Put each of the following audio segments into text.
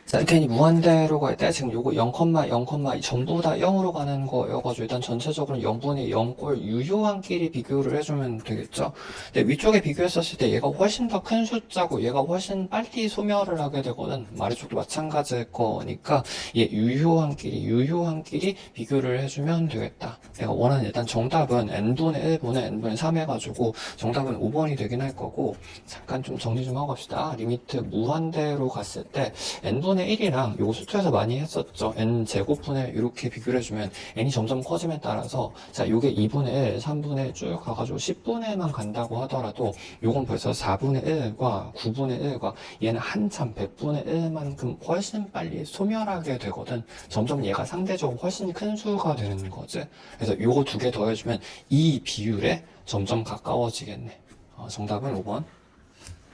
자, 괜히 무한대로 갈 때 지금 요거 0, 0, 전부 다 0으로 가는 거여가지고 일단 전체적으로 0분의 0꼴 유효한끼리 비교를 해주면 되겠죠. 근데 위쪽에 비교했었을 때 얘가 훨씬 더 큰 숫자고 얘가 훨씬 빨리 소멸을 하게 되거든. 아래쪽도 마찬가지일 거니까 얘 유효한끼리 비교를 해주면 되겠다. 내가 원하는 일단 정답은 n분의 1분의 n분의 3 해가지고 정답은 5번이 되긴 할 거고, 잠깐 좀 정리 좀 하고 갑시다. 리미트 무한대로 갔을 때 n분의 1이랑 요거 수투에서 많이 했었죠. n제곱분의 이렇게 비교를 해주면 n이 점점 커짐에 따라서 자 요게 2분의 1, 3분의 1 쭉 가가지고 10분의 1만 간다고 하더라도 요건 벌써 4분의 1과 9분의 1과 얘는 한참 100분의 1만큼 훨씬 빨리 소멸하게 되거든. 점점 얘가 상대적으로 훨씬 큰 수가 되는 거지. 그래서 요거 두 개 더해주면 이 비율에 점점 가까워지겠네. 정답은 5번.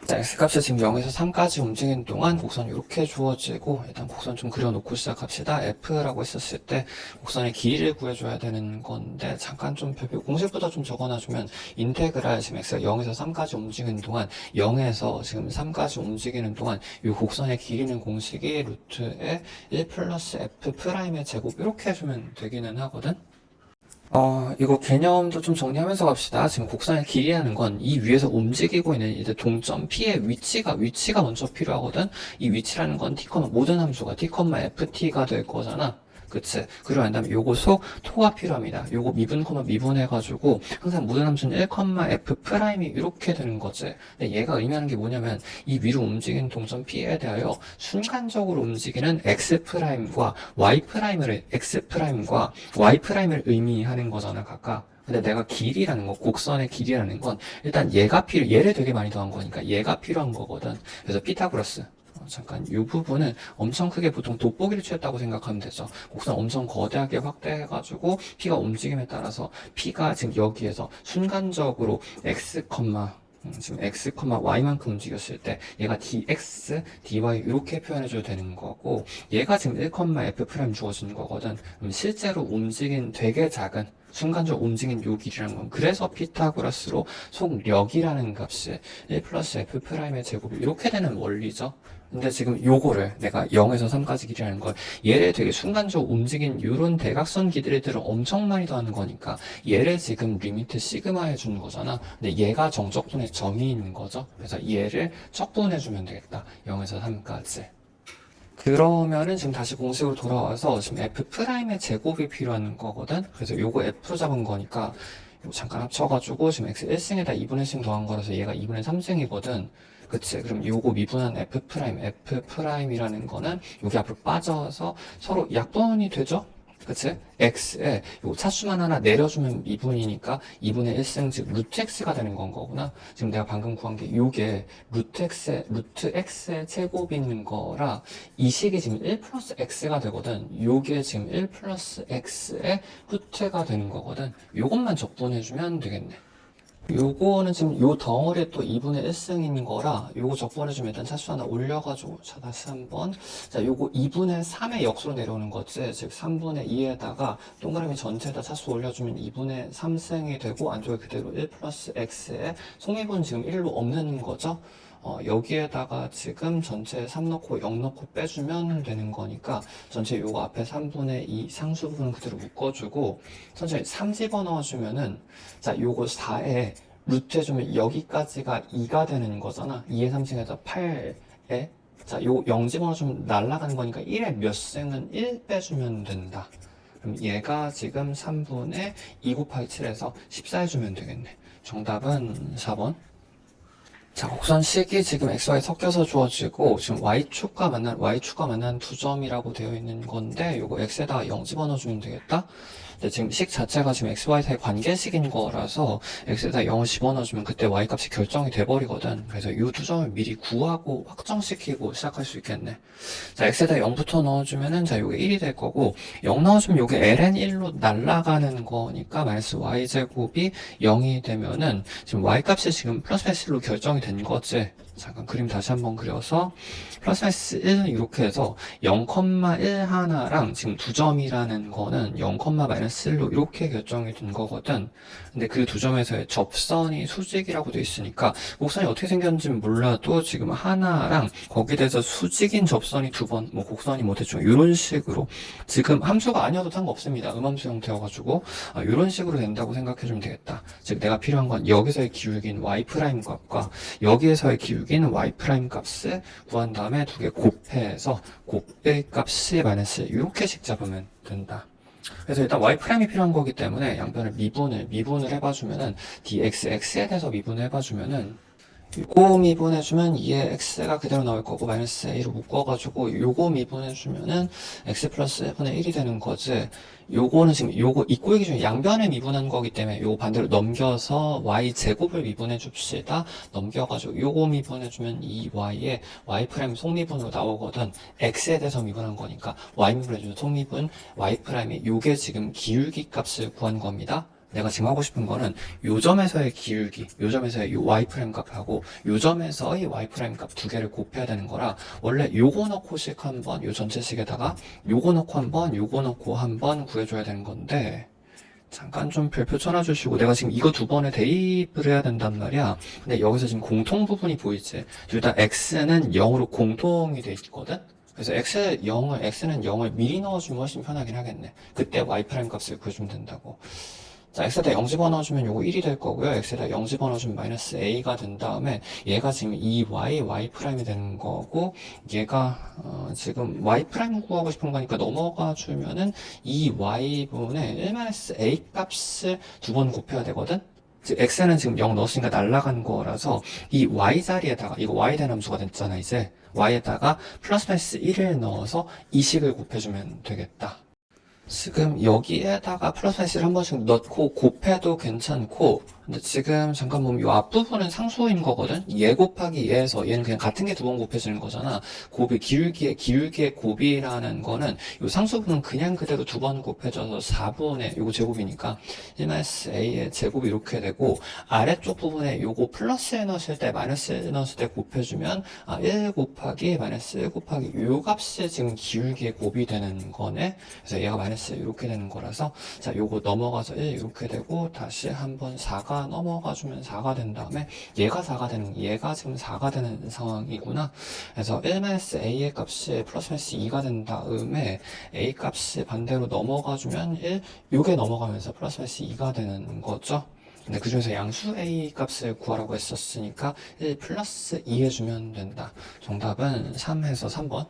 자, x값이 지금 0에서 3까지 움직이는 동안 곡선 이렇게 주어지고, 일단 곡선 좀 그려놓고 시작합시다. f라고 했었을 때 곡선의 길이를 구해줘야 되는 건데, 잠깐 좀 공식부터 좀 적어놔주면, 인테그랄 지금 x가 0에서 3까지 움직이는 동안 0에서 지금 3까지 움직이는 동안 이 곡선의 길이는 공식이 루트에 1 플러스 f 프라임의 제곱 이렇게 해주면 되기는 하거든. 이거 개념도 좀 정리하면서 갑시다. 지금 곡선의 길이라는 건 이 위에서 움직이고 있는 이제 동점 P의 위치가 먼저 필요하거든? 이 위치라는 건 T, 모든 함수가 T, FT가 될 거잖아. 그치? 그리고 난 다음에 요거 속 토가 필요합니다. 요거 미분 해가지고 항상 모든 함수는 1, F 프라임이 이렇게 되는 거지. 근데 얘가 의미하는 게 뭐냐면 이 위로 움직이는 동점 P에 대하여 순간적으로 움직이는 X 프라임과 Y 프라임을 의미하는 거잖아, 각각. 근데 내가 길이라는 거, 곡선의 길이라는 건 일단 얘를 되게 많이 더한 거니까 얘가 필요한 거거든. 그래서 피타고라스. 잠깐 이 부분은 엄청 크게 보통 돋보기를 취했다고 생각하면 되죠. 곡선 엄청 거대하게 확대해가지고 P가 움직임에 따라서 P가 지금 여기에서 순간적으로 지금 x, y만큼 움직였을 때 얘가 dx, dy 이렇게 표현해줘도 되는 거고, 얘가 지금 1, f 프라임 주어지는 거거든. 그럼 실제로 움직인 되게 작은 순간적으로 움직인 요 길이라는 건, 그래서 피타고라스로 속력이라는 값이 1 플러스 f 프라임의 제곱이 이렇게 되는 원리죠. 근데 지금 요거를 내가 0에서 3까지 길이라는 걸 얘를 되게 순간적으로 움직인 요런 대각선 길이들을 엄청 많이 더하는 거니까 얘를 지금 리미트 시그마 해주는 거잖아. 근데 얘가 정적분의 점이 있는 거죠. 그래서 얘를 척분해주면 되겠다. 0에서 3까지. 그러면은 지금 다시 공식으로 돌아와서 지금 f 프라임의 제곱이 필요한 거거든. 그래서 요거 f로 잡은 거니까 요거 잠깐 합쳐가지고 지금 x 1승에다 2분의 1승 더한 거라서 얘가 2분의 3승이거든. 그치? 그럼 요거 미분한 f 프라임이라는 거는 여기 앞으로 빠져서 서로 약분이 되죠? 그치? x에 요 차수만 하나 내려주면 미분이니까 2분의 1승 즉 루트 x가 되는 건 거구나. 지금 내가 방금 구한 게 요게 루트 x의 제곱이 있는 거라 이 식이 지금 1 플러스 x가 되거든. 요게 지금 1 플러스 x의 후퇴가 되는 거거든. 요것만 적분해주면 되겠네. 요거는 지금 요 덩어리에 또 2분의 1승인 거라 요거 적분해주면 일단 차수 하나 올려가지고, 자 다시 한번, 자 요거 2분의 3의 역수로 내려오는 거지. 즉 3분의 2에다가 동그라미 전체에다 차수 올려주면 2분의 3승이 되고, 안쪽에 그대로 1 플러스 x에 속미분 지금 1로 없는 거죠. 여기에다가 지금 전체 3 넣고 0 넣고 빼주면 되는 거니까 전체 요거 앞에 3분의 2 상수 부분은 그대로 묶어주고, 천천히 3 집어넣어주면은, 자 요거 4에 루트 해주면 여기까지가 2가 되는 거잖아. 2의 3승에서 8에, 자 요 0 집어넣어주면 날아가는 거니까 1의 몇 승은 1 빼주면 된다. 그럼 얘가 지금 3분의 2 곱하기 7에서 14 해주면 되겠네. 정답은 4번. 자, 곡선식이 지금 XY 섞여서 주어지고, 지금 Y축과 만난 두 점이라고 되어 있는 건데, 요거 X에다가 0 집어넣어주면 되겠다? 근데 지금 식 자체가 지금 XY 사이 관계식인 거라서, X에다 0을 집어넣어주면 그때 Y 값이 결정이 돼버리거든. 그래서 이 두 점을 미리 구하고 확정시키고 시작할 수 있겠네. 자, X에다 0부터 넣어주면은, 자, 요게 1이 될 거고, 0 넣어주면 요게 ln1로 날아가는 거니까, 마이너스 Y제곱이 0이 되면은, 지금 Y 값이 지금 플러스 1로 결정이 된 거지. 잠깐 그림 다시 한번 그려서 플러스 마이너스 1 이렇게 해서 0,1 하나랑 지금 두 점이라는 거는 0, 마이너스 1로 이렇게 결정이 된 거거든. 근데 그 두 점에서의 접선이 수직이라고 돼 있으니까 곡선이 어떻게 생겼는지는 몰라도 지금 하나랑 거기에 대해서 수직인 접선이 두 번, 뭐 곡선이 뭐 대충 이런 식으로 지금 함수가 아니어도 상관없습니다. 음함수 형태여가지고 이런 식으로 된다고 생각해주면 되겠다. 즉 내가 필요한 건 여기서의 기울기인 y' 값과 여기에서의 기울기인 y' 값을 구한 다음에 두 개 곱해서 곱뺄 값이 마이너스 이렇게씩 잡으면 된다. 그래서 일단 y'이 필요한 거기 때문에 양변을 미분을 해봐주면은 dx, x에 대해서 미분을 해봐주면은 요거 미분해주면 2의 x가 그대로 나올 거고 마이너스 a로 묶어가지고 요거 미분해주면은 x 플러스 1분의 1이 되는 거지. 요거는 지금 요거 이 꼬이기 중에 양변을 미분한 거기 때문에 요거 반대로 넘겨서 y 제곱을 미분해 줍시다. 넘겨가지고 요거 미분해주면 이 y의 y 프라임 속미분으로 나오거든. x에 대해서 미분한 거니까 y 미분해주면 속미분 y 프라임이 요게 지금 기울기 값을 구한 겁니다. 내가 지금 하고 싶은 거는 요 점에서의 기울기, 요 점에서의 요 y' 값하고 요 점에서의 y' 값 두 개를 곱해야 되는 거라 원래 요거 넣고씩 한번 요 전체식에다가 요거 넣고 한번 요거 넣고 한번 구해줘야 되는 건데 잠깐 좀 별표 쳐놔주시고 내가 지금 이거 두 번에 대입을 해야 된단 말이야. 근데 여기서 지금 공통 부분이 보이지? 일단 x는 0으로 공통이 돼 있거든? 그래서 x는 0을 미리 넣어주면 훨씬 편하긴 하겠네. 그때 y' 값을 구해주면 된다고. 자, x에다 0 집어넣어주면 요거 1이 될 거고요. x에다 0 집어넣어주면 마이너스 a가 된 다음에 얘가 지금 2y, y' 되는 거고 얘가 지금 y' 구하고 싶은 거니까 넘어가 주면은 2y분의 1-a 값을 두 번 곱해야 되거든? 즉 x는 지금 0 넣었으니까 날라간 거라서 이 y 자리에다가 이거 y 된 함수가 됐잖아 이제 y에다가 플러스 마이너스 1을 넣어서 이 식을 곱해주면 되겠다. 지금 여기에다가 플러스 마이너스를 한 번씩 넣고 곱해도 괜찮고 근데 지금 잠깐 보면 이 앞부분은 상수인 거거든? 얘 곱하기 얘에서 얘는 그냥 같은 게 두 번 곱해지는 거잖아. 곱이 기울기의 곱이라는 거는 이 상수분은 그냥 그대로 두 번 곱해져서 4분의 요거 제곱이니까 1-a의 제곱이 이렇게 되고 아래쪽 부분에 요거 플러스에 넣었을 때 마이너스에 넣었을 때 곱해주면 1 곱하기 마이너스 1 곱하기 요 값이 지금 기울기의 곱이 되는 거네. 그래서 얘가 마이너스 이렇게 되는 거라서 자 요거 넘어가서 1 이렇게 되고 다시 한번 4가 넘어가주면 4가 된 다음에 얘가 4가 되는 얘가 지금 4가 되는 상황이구나. 그래서 1-a의 값이 플러스 마이너스 2가 된 다음에 a 값이 반대로 넘어가주면 1 요게 넘어가면서 플러스 마이너스 2가 되는 거죠. 근데 그 중에서 양수 a 값을 구하라고 했었으니까 1 플러스 2 해주면 된다. 정답은 3에서 3번.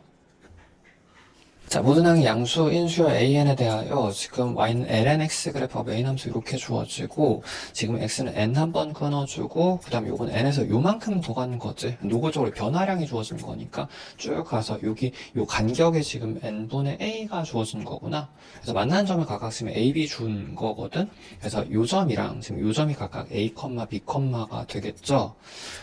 자, 모든 항의 양수, 인수열 an에 대하여 지금 y는 lnx 그래프가 메인 함수 이렇게 주어지고 지금 x는 n 한 번 끊어주고 그 다음에 요건 n에서 요만큼 더 가는 거지. 노골적으로 변화량이 주어진 거니까 쭉 가서 여기 요 간격에 지금 n분의 a가 주어진 거구나. 그래서 만나는 점을 각각 지금 a, b 준 거거든. 그래서 요 점이랑 지금 요 점이 각각 a, b가 되겠죠.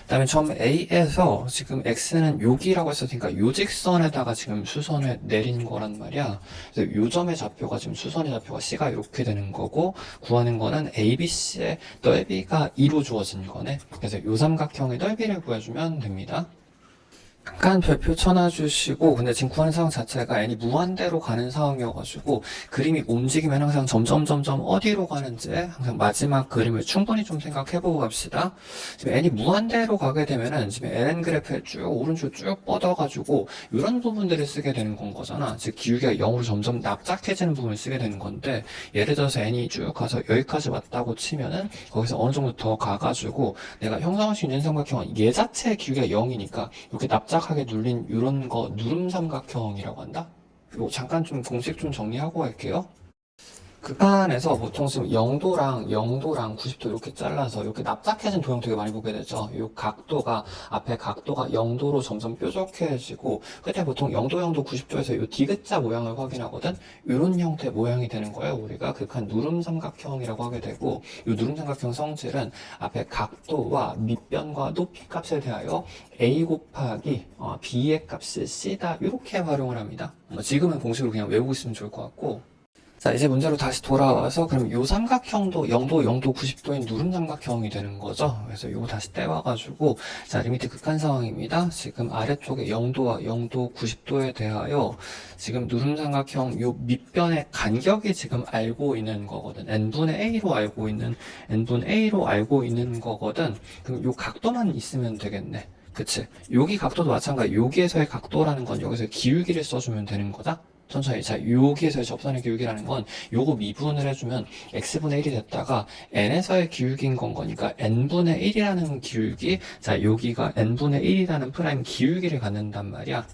그 다음에 처음 a에서 지금 x는 여기라고 했었으니까 요 직선에다가 지금 수선을 내린 거란 말이야. 그래서 요 점의 좌표가 지금 수선의 좌표가 C가 이렇게 되는 거고 구하는 거는 ABC의 넓이가 2로 주어진 거네. 그래서 요 삼각형의 넓이를 구해주면 됩니다. 잠깐 별표 쳐놔주시고 근데 지금 구하는 상황 자체가 n이 무한대로 가는 상황이어가지고 그림이 움직이면 항상 점점 어디로 가는지 항상 마지막 그림을 충분히 좀 생각해보고 갑시다. 지금 n이 무한대로 가게 되면은 지금 ln 그래프에 쭉 오른쪽 쭉 뻗어가지고 이런 부분들을 쓰게 되는 건 거잖아. 즉 기울기가 0으로 점점 납작해지는 부분을 쓰게 되는 건데 예를 들어서 n이 쭉 가서 여기까지 왔다고 치면은 거기서 어느 정도 더 가가지고 내가 형성할 수 있는 삼각형은 얘 자체의 기울기가 0이니까 이렇게 납작하게 눌린 이런 거 누름 삼각형이라고 한다? 이거 잠깐 좀 공식 좀 정리하고 갈게요. 그 판에서 보통 지금 0도랑 90도 이렇게 잘라서 이렇게 납작해진 도형 되게 많이 보게 되죠. 이 각도가 앞에 각도가 0도로 점점 뾰족해지고 그때 보통 0도 90도에서 이 디귿자 모양을 확인하거든. 이런 형태 모양이 되는 거예요. 우리가 극한 누름 삼각형이라고 하게 되고 이 누름 삼각형 성질은 앞에 각도와 밑변과 높이 값에 대하여 a 곱하기 b의 값이 c다 이렇게 활용을 합니다. 지금은 공식으로 그냥 외우고 있으면 좋을 것 같고 자, 이제 문제로 다시 돌아와서 그럼 요 삼각형도 0도, 0도, 90도인 누름 삼각형이 되는 거죠. 그래서 요거 다시 떼와가지고 자, 리미트 극한 상황입니다. 지금 아래쪽에 0도와 0도, 90도에 대하여 지금 누름 삼각형 요 밑변의 간격이 지금 알고 있는 거거든. n분의 a로 알고 있는 n분의 a로 알고 있는 거거든. 그럼 요 각도만 있으면 되겠네. 그치? 여기 각도도 마찬가지. 여기에서의 각도라는 건 여기서 기울기를 써주면 되는 거다. 천천히. 자, 여기에서의 접선의 기울기라는 건 요거 미분을 해주면 x분의 1이 됐다가 n에서의 기울기인 건 거니까 n분의 1이라는 기울기. 자, 여기가 n분의 1이라는 프라임 기울기를 갖는단 말이야.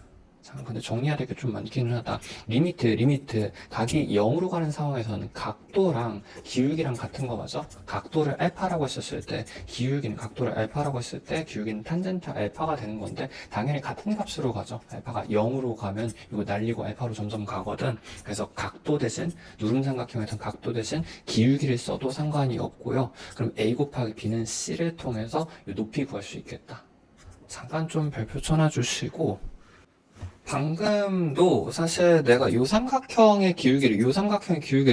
자, 근데 정리해야 될 게 좀 많기는 하다. 리미트. 각이 0으로 가는 상황에서는 각도랑 기울기랑 같은 거 맞아? 각도를 알파라고 했었을 때, 기울기는 각도를 알파라고 했을 때, 기울기는 탄젠트 알파가 되는 건데, 당연히 같은 값으로 가죠. 알파가 0으로 가면 이거 날리고 알파로 점점 가거든. 그래서 각도 대신, 누름삼각형에선 각도 대신 기울기를 써도 상관이 없고요. 그럼 A 곱하기 B는 C를 통해서 이 높이 구할 수 있겠다. 잠깐 좀 별표 쳐놔주시고, 방금도 사실 내가 요 삼각형의 기울기를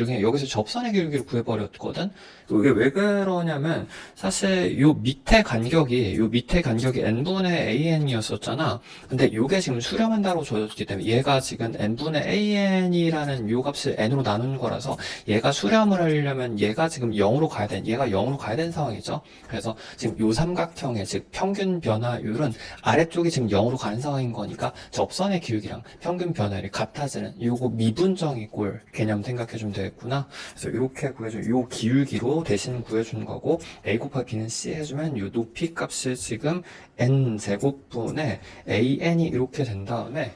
그냥 여기서 접선의 기울기를 구해버렸거든? 이게 왜 그러냐면, 사실 요 밑에 간격이 n분의 an이었었잖아. 근데 요게 지금 수렴한다고 줘졌기 때문에 얘가 지금 n분의 an이라는 요 값을 n으로 나눈 거라서 얘가 수렴을 하려면 얘가 지금 0으로 가야 되는 상황이죠. 그래서 지금 요 삼각형의 즉 평균 변화율은 아래쪽이 지금 0으로 가는 상황인 거니까 접선의 기울기랑 평균 변화율이 같아지는 요거 미분정의 꼴 개념 생각해주면 되겠구나. 그래서 이렇게 구해주면 요 기울기로 대신 구해주는 거고 a 곱하기 b는 c 해주면 요 높이 값이 지금 n 제곱분의 an이 이렇게 된 다음에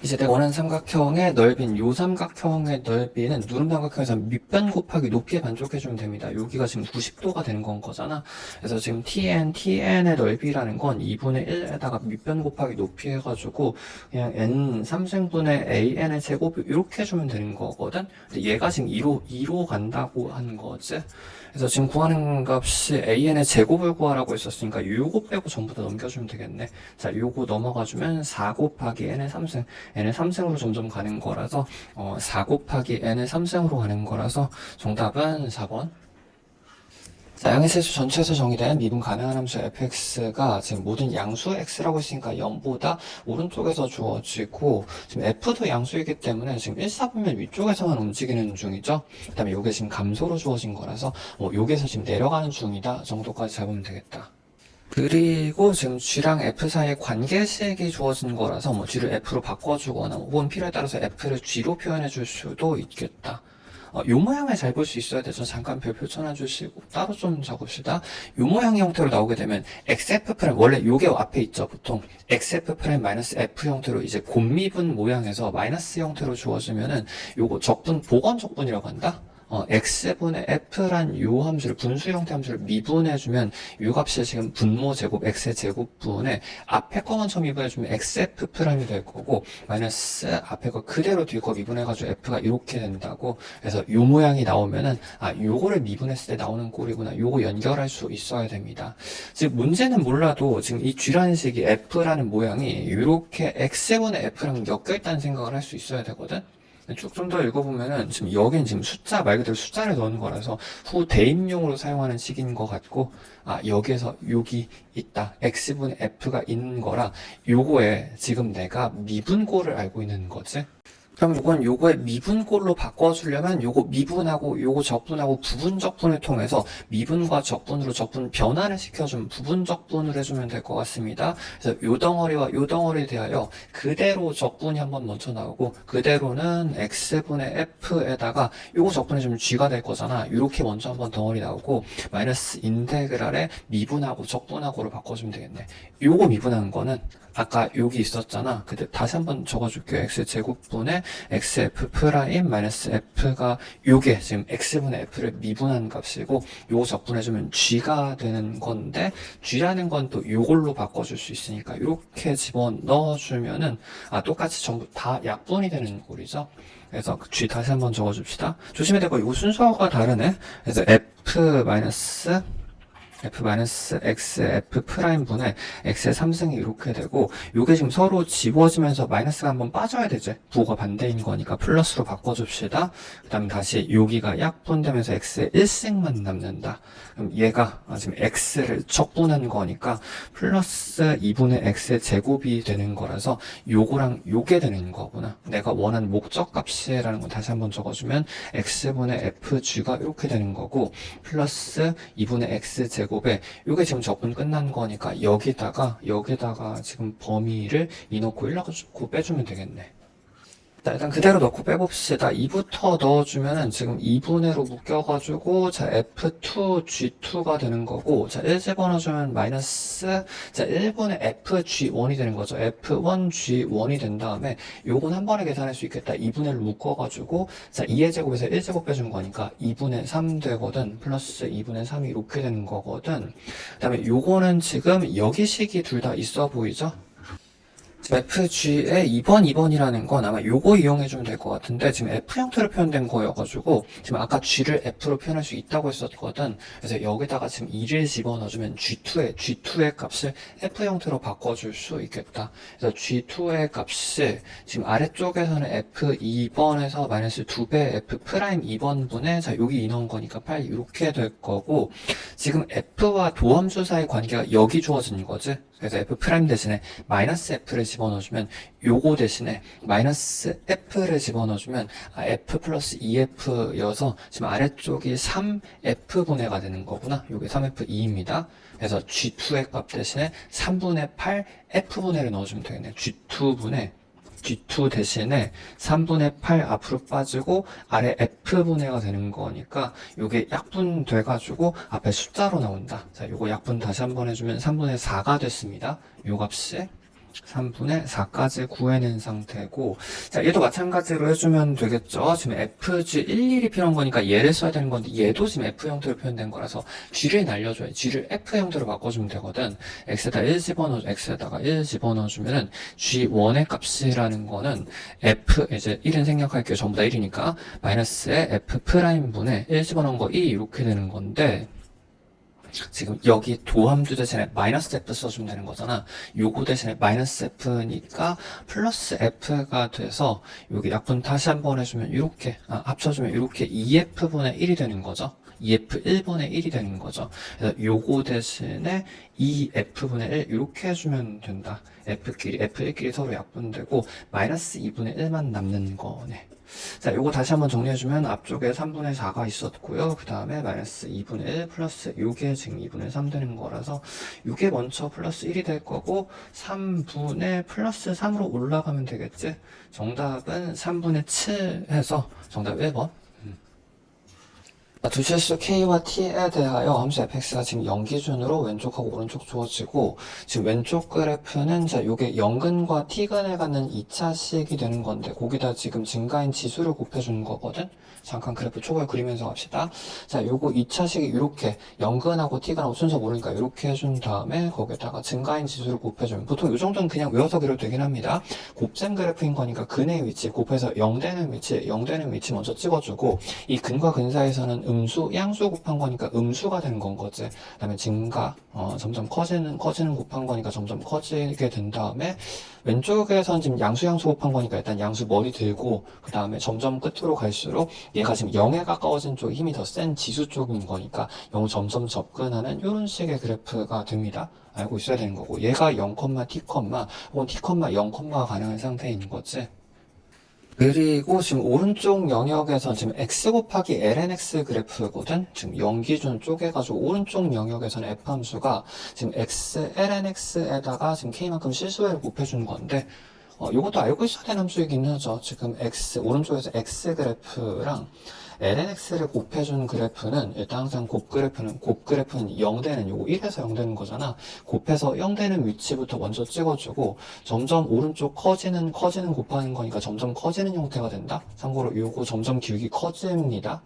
이제 내가 원하는 삼각형의 넓이는 요 삼각형의 넓이는 누름 삼각형에서 밑변 곱하기 높이에 반족해주면 됩니다. 여기가 지금 90도가 되는 건 거잖아. 그래서 지금 TN의 넓이라는 건 2분의 1에다가 밑변 곱하기 높이 해가지고 그냥 n 3승분의 an의 제곱 이렇게 해주면 되는 거거든. 근데 얘가 지금 2로 간다고 하는 거지. 그래서 지금 구하는 값이 an의 제곱을 구하라고 했었으니까 요거 빼고 전부 다 넘겨주면 되겠네. 자, 요거 넘어가주면 4 곱하기 n의 3승 n의 3승으로 점점 가는 거라서 4 곱하기 n의 3승으로 가는 거라서 정답은 4번. 자, 양의 세수 전체에서 정의된 미분 가능한 함수 fx가 지금 모든 양수 x라고 했으니까 0보다 오른쪽에서 주어지고 지금 f도 양수이기 때문에 지금 1사분면 위쪽에서만 움직이는 중이죠. 그 다음에 요게 지금 감소로 주어진 거라서 요게서 지금 내려가는 중이다 정도까지 잡으면 되겠다. 그리고 지금 G랑 F 사이의 관계식이 주어진 거라서 G를 F로 바꿔주거나 혹은 필요에 따라서 F를 G로 표현해 줄 수도 있겠다. 요 모양을 잘 볼 수 있어야 돼서 잠깐 별표 쳐놔주시고 따로 좀 적읍시다. 요 모양 형태로 나오게 되면 XF 프라임 원래 요게 앞에 있죠. 보통 XF 프라임 마이너스 F 형태로 이제 곱미분 모양에서 마이너스 형태로 주어지면은 요거 적분 보건 적분이라고 한다. x분의 f란 요 함수를 분수 형태 함수를 미분해주면 요 값이 지금 분모 제곱 x의 제곱분에 앞에 거만 처음 미분해주면 xf 프라임이 될 거고 마이너스 앞에 거 그대로 뒤에 거 미분해가지고 f가 이렇게 된다고. 그래서 요 모양이 나오면은 요거를 미분했을 때 나오는 꼴이구나. 요거 연결할 수 있어야 됩니다. 지금 문제는 몰라도 지금 이 g라는 식이 f라는 모양이 이렇게 x분의 f랑 엮여있다는 생각을 할 수 있어야 되거든. 쭉 좀 더 읽어보면은 지금 여긴 지금 숫자 말 그대로 숫자를 넣은 거라서 후 대입용으로 사용하는 식인 것 같고 여기에서 여기 있다 x분의 f가 있는 거라 요거에 지금 내가 미분꼴을 알고 있는 거지. 그럼 이건 요거의 미분꼴로 바꿔주려면 요거 미분하고 요거 적분하고 부분적분을 통해서 미분과 적분으로 적분 변화를 시켜주면 부분적분을 해주면 될 것 같습니다. 그래서 요 덩어리와 요 덩어리에 대하여 그대로 적분이 한번 먼저 나오고 그대로는 x분의 f에다가 요거 적분해주면 g가 될 거잖아. 이렇게 먼저 한번 덩어리 나오고 마이너스 인테그랄에 미분하고 적분하고로 바꿔주면 되겠네. 요거 미분한 거는 아까 여기 있었잖아. 근데 다시 한번 적어줄게요. x제곱분의 xf 프라임 마이너스 f가 요게 지금 x분의 f를 미분한 값이고 요거 적분해주면 g가 되는 건데 g라는 건 또 요걸로 바꿔줄 수 있으니까 이렇게 집어넣어주면은 똑같이 전부 다 약분이 되는 꼴이죠. 그래서 g 다시 한번 적어줍시다. 조심해야 되고 이거 순서가 다르네. 그래서 f 마이너스 f-x f 프라임 분의 x의 3승이 이렇게 되고 요게 지금 서로 지워지면서 마이너스가 한번 빠져야 되지. 부호가 반대인 거니까 플러스로 바꿔줍시다. 그 다음에 다시 여기가 약분되면서 x의 1승만 남는다. 그럼 얘가 지금 x를 적분한 거니까 플러스 2분의 x의 제곱이 되는 거라서 요거랑 요게 되는 거구나. 내가 원하는 목적값이라는 거 다시 한번 적어주면 x분의 fg가 이렇게 되는 거고 플러스 2분의 x 제곱에 요게 지금 적분 끝난 거니까 여기다가 지금 범위를 2 넣고 1 넣고 빼주면 되겠네. 자, 일단 그대로 넣고 빼봅시다. 2부터 넣어주면은 지금 2분의로 묶여가지고, 자, F2G2가 되는 거고, 자, 1 집어넣어주면 마이너스, 자, 1분의 FG1이 되는 거죠. F1G1이 된 다음에, 요건 한 번에 계산할 수 있겠다. 2분의를 묶어가지고, 자, 2의 제곱에서 1제곱 빼준 거니까 2분의 3 되거든. 플러스 2분의 3이 이렇게 되는 거거든. 그 다음에 요거는 지금 여기 식이 둘 다 있어 보이죠? FG의 2번이라는 건 아마 요거 이용해주면 될 것 같은데 지금 F 형태로 표현된 거여가지고 지금 아까 G를 F로 표현할 수 있다고 했었거든. 그래서 여기다가 지금 2를 집어넣어주면 G2의 값을 F 형태로 바꿔줄 수 있겠다. 그래서 G2의 값이 지금 아래쪽에서는 F2번에서 마이너스 2배 F 프라임 2번 분의 자 여기 인원 거니까 8 이렇게 될 거고 지금 F와 도함수 사이 관계가 여기 주어진 거지. 그래서 F 프라임 대신에 마이너스 F를 집어넣어주면 요거 대신에 마이너스 F를 집어넣어주면 F 플러스 2F여서 지금 아래쪽이 3F분해가 되는 거구나. 요게 3F2입니다. 그래서 G2의 값 대신에 3분의 8 F분해를 넣어주면 되겠네. G2 대신에 3분의 8 앞으로 빠지고 아래 F분해가 되는 거니까 요게 약분 돼가지고 앞에 숫자로 나온다. 자, 요거 약분 다시 한번 해주면 3분의 4가 됐습니다. 요 값이 3분의 4까지 구해낸 상태고 자 얘도 마찬가지로 해주면 되겠죠. 지금 FG 11이 필요한 거니까 얘를 써야 되는 건데 얘도 지금 F 형태로 표현된 거라서 G를 날려줘야 G를 F 형태로 바꿔주면 되거든. X에다가 1 집어넣어주면은 G1의 값이라는 거는 F 이제 1은 생략할게요. 전부 다 1이니까 마이너스의 F 프라임 분의 1 집어넣은 거 2 이렇게 되는 건데 지금 여기 도함수 대신에 마이너스 F 써주면 되는 거잖아. 요거 대신에 마이너스 F니까 플러스 F가 돼서 여기 약분 다시 한번 해주면 이렇게 합쳐주면 이렇게 2F분의 1이 되는 거죠. 2F 1분의 1이 되는 거죠. 그래서 요거 대신에 2F분의 1 이렇게 해주면 된다. F1끼리 서로 약분되고 마이너스 2분의 1만 남는 거네. 자, 요거 다시 한번 정리해주면 앞쪽에 3분의 4가 있었고요. 그 다음에 마이너스 2분의 1 플러스 요게 지금 2분의 3 되는 거라서 요게 먼저 플러스 1이 될 거고 3분의 플러스 3으로 올라가면 되겠지? 정답은 3분의 7 해서 정답 1번. 두 실수 K와 T에 대하여 함수 fx가 지금 0 기준으로 왼쪽하고 오른쪽 주어지고 지금 왼쪽 그래프는 자 요게 0근과 T근을 갖는 2차식이 되는 건데 거기다 지금 증가인 지수를 곱해주는 거거든. 잠깐 그래프 초벌 그리면서 갑시다. 자 요거 2차식이 이렇게 0근하고 T근하고 순서 모르니까 이렇게 해준 다음에 거기다가 증가인 지수를 곱해주면 보통 이 정도는 그냥 외워서 그려도 되긴 합니다. 곱셈 그래프인 거니까 근의 위치 곱해서 0 되는 위치 먼저 찍어주고 이 근과 근 사이에서는 음수, 양수 곱한 거니까 음수가 되는 건 거지. 그 다음에 증가, 점점 커지는 곱한 거니까 점점 커지게 된 다음에 왼쪽에선 지금 양수 곱한 거니까 일단 양수 머리 들고 그 다음에 점점 끝으로 갈수록 얘가 지금 0에 가까워진 쪽이 힘이 더 센 지수 쪽인 거니까 0 점점 접근하는 이런 식의 그래프가 됩니다. 알고 있어야 되는 거고 얘가 0, T, 혹은 T, 0가 가능한 상태인 거지. 그리고 지금 오른쪽 영역에서 지금 x 곱하기 lnx 그래프거든. 지금 0 기준 쪼개가지고 오른쪽 영역에서는 f 함수가 지금 x lnx에다가 지금 k만큼 실수를 곱해준 건데 이것도 알고 있어야 되는 함수이긴 하죠. 지금 오른쪽에서 x 그래프랑 lnx를 곱해준 그래프는 일단 항상 곱 그래프는 0 되는 요거 1에서 0 되는 거잖아. 곱해서 0 되는 위치부터 먼저 찍어주고 점점 오른쪽 커지는 곱하는 거니까 점점 커지는 형태가 된다. 참고로 요거 점점 기울기 커집니다.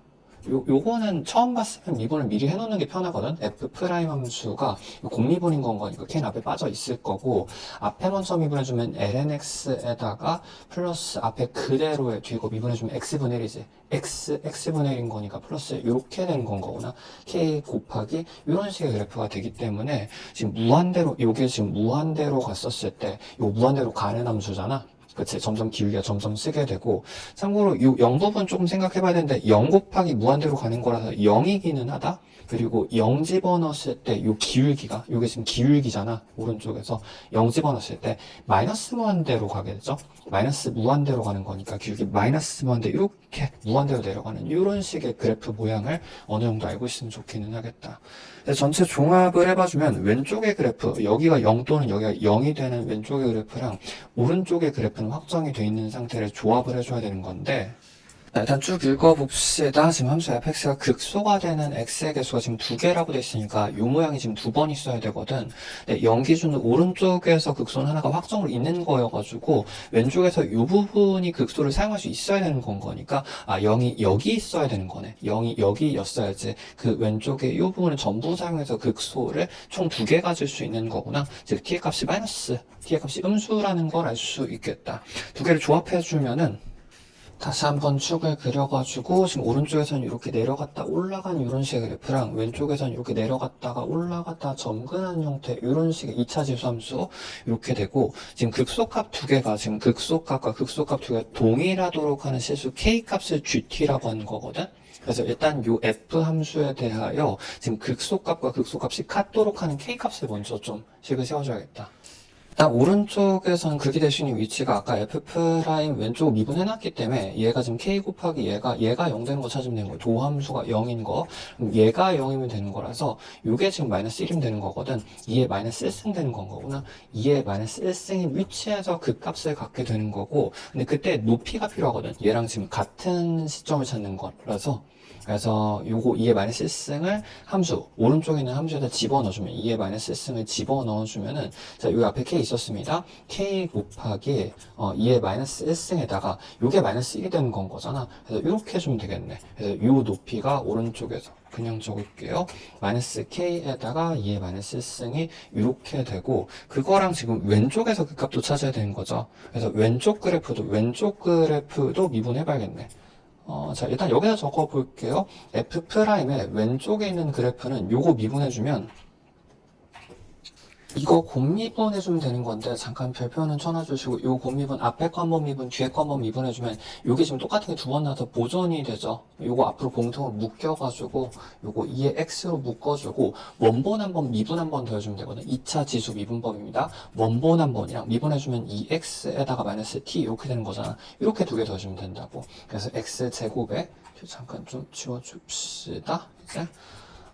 요거는 처음 봤으면 미분을 미리 해놓는 게 편하거든. f 프라임 함수가 공미분인 건 거니까 k는 앞에 빠져 있을 거고, 앞에 먼저 미분해주면 lnx에다가 플러스 앞에 그대로에 뒤에 거 미분해주면 x분의 1이지. x분의 1인 거니까 플러스 이렇게 되는 건 거구나. k 곱하기 이런 식의 그래프가 되기 때문에 지금 무한대로, 요게 지금 무한대로 갔었을 때, 요 무한대로 가는 함수잖아. 그치? 점점 기울기가 점점 쓰게 되고, 참고로 이 0부분 조금 생각해 봐야 되는데, 0 곱하기 무한대로 가는 거라서 0이기는 하다? 그리고 0 집어넣었을 때 이 기울기가, 요게 지금 기울기잖아. 오른쪽에서 0 집어넣었을 때 마이너스 무한대로 가게 되죠. 마이너스 무한대로 가는 거니까 기울기 마이너스 무한대 이렇게 무한대로 내려가는 이런 식의 그래프 모양을 어느 정도 알고 있으면 좋기는 하겠다. 그래서 전체 종합을 해봐주면 왼쪽의 그래프, 여기가 0 또는 여기가 0이 되는 왼쪽의 그래프랑 오른쪽의 그래프는 확정이 돼 있는 상태를 조합을 해줘야 되는 건데, 일단 쭉 읽어봅시다. 지금 함수 fx가 극소가 되는 x의 개수가 지금 2개라고 돼 있으니까 이 모양이 지금 2번 있어야 되거든. 근데 0 기준으로 오른쪽에서 극소는 하나가 확정으로 있는 거여가지고 왼쪽에서 이 부분이 극소를 사용할 수 있어야 되는 건 거니까 0이 여기 있어야 되는 거네. 0이 여기였어야지 그 왼쪽에 이 부분을 전부 사용해서 극소를 총 2개 가질 수 있는 거구나. 즉 t의 값이 마이너스, t의 값이 음수라는 걸 알 수 있겠다. 2개를 조합해주면은 다시 한번 축을 그려가지고 지금 오른쪽에서는 이렇게 내려갔다 올라간 이런 식의 그래프랑 왼쪽에서는 이렇게 내려갔다가 올라갔다 점근한 형태 이런 식의 2차 지수함수 이렇게 되고, 지금 극소값 2개가 지금 극소값과 극소값 2개가 동일하도록 하는 실수 k값을 gt라고 하는 거거든. 그래서 일단 요 f 함수에 대하여 지금 극소값과 극소값이 같도록 하는 k값을 먼저 좀 식을 세워줘야겠다. 일단 오른쪽에서는 극이 될 수 있는 위치가 아까 f 프라임 왼쪽 미분해놨기 때문에 얘가 지금 k 곱하기 얘가 0 되는 거 찾으면 되는 거야. 도함수가 0인 거. 그럼 얘가 0이면 되는 거라서 요게 지금 마이너스 1이면 되는 거거든. 2의 마이너스 1승 되는 건 거구나. 2의 마이너스 1승인 위치에서 그 값을 갖게 되는 거고, 근데 그때 높이가 필요하거든. 얘랑 지금 같은 시점을 찾는 거라서, 그래서 요거 2의 마이너스 1승을 함수, 오른쪽에 있는 함수에다 집어넣어주면 2의 마이너스 1승을 집어넣어주면은, 자, 요 앞에 k 있었습니다. k 곱하기 2의 마이너스 1승에다가 요게 마이너스 1이 되는 건 거잖아. 그래서 이렇게 해주면 되겠네. 그래서 요 높이가 오른쪽에서 그냥 적을게요. 마이너스 k에다가 2의 마이너스 1승이 이렇게 되고, 그거랑 지금 왼쪽에서 그 값도 찾아야 되는 거죠. 그래서 왼쪽 그래프도 미분해봐야겠네. 자, 일단 여기다 적어 볼게요. f 프라임의 왼쪽에 있는 그래프는 요거 미분해주면, 이거 곱미분해주면 되는 건데, 잠깐 별표는 쳐놔주시고, 요 곱미분, 앞에 거 한번 미분, 뒤에 거 한번 미분해주면, 요게 지금 똑같은 게 2번 나와서 보존이 되죠. 요거 앞으로 공통으로 묶여가지고, 요거 2의 x로 묶어주고, 원본 한번 미분 한번 더해주면 되거든. 2차 지수 미분법입니다. 원본 한 번이랑 미분해주면 2x에다가 마이너스 t 이렇게 되는 거잖아. 이렇게 2개 더해주면 된다고. 그래서 x제곱에, 잠깐 좀 지워줍시다. 이제.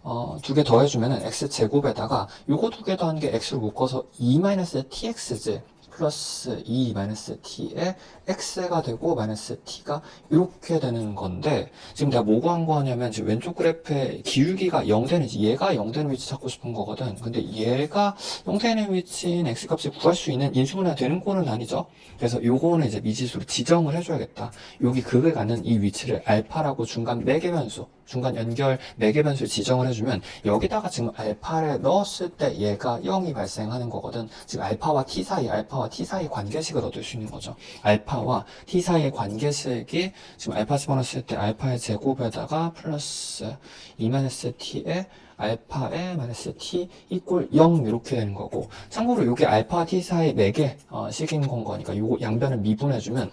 2개 더해주면은 x제곱에다가 요거 2개 더한 게 x로 묶어서 2-tx지 플러스 2-t에 x가 되고 마이너스 t가 이렇게 되는 건데, 지금 내가 뭐 구한 거냐면 지금 왼쪽 그래프의 기울기가 0 되는 위치, 얘가 0 되는 위치 찾고 싶은 거거든. 근데 얘가 0 되는 위치인 x값을 구할 수 있는 인수분해가 되는 꼴은 아니죠. 그래서 요거는 이제 미지수로 지정을 해줘야겠다. 여기 극을 갖는 이 위치를 알파라고 중간 매개 변수, 중간 연결 매개 변수를 지정을 해주면, 여기다가 지금 알파를 넣었을 때 얘가 0이 발생하는 거거든. 지금 알파와 t 사이 관계식을 얻을 수 있는 거죠. 알파와 t 사이의 관계식이 지금 알파 집어넣었을 때 알파의 제곱에다가 플러스 2-t에 알파의 마이너스 t 이꼴 0 이렇게 되는 거고, 참고로 이게 알파와 t 사이 매개 식인 건 거니까 요거 양변을 미분해주면,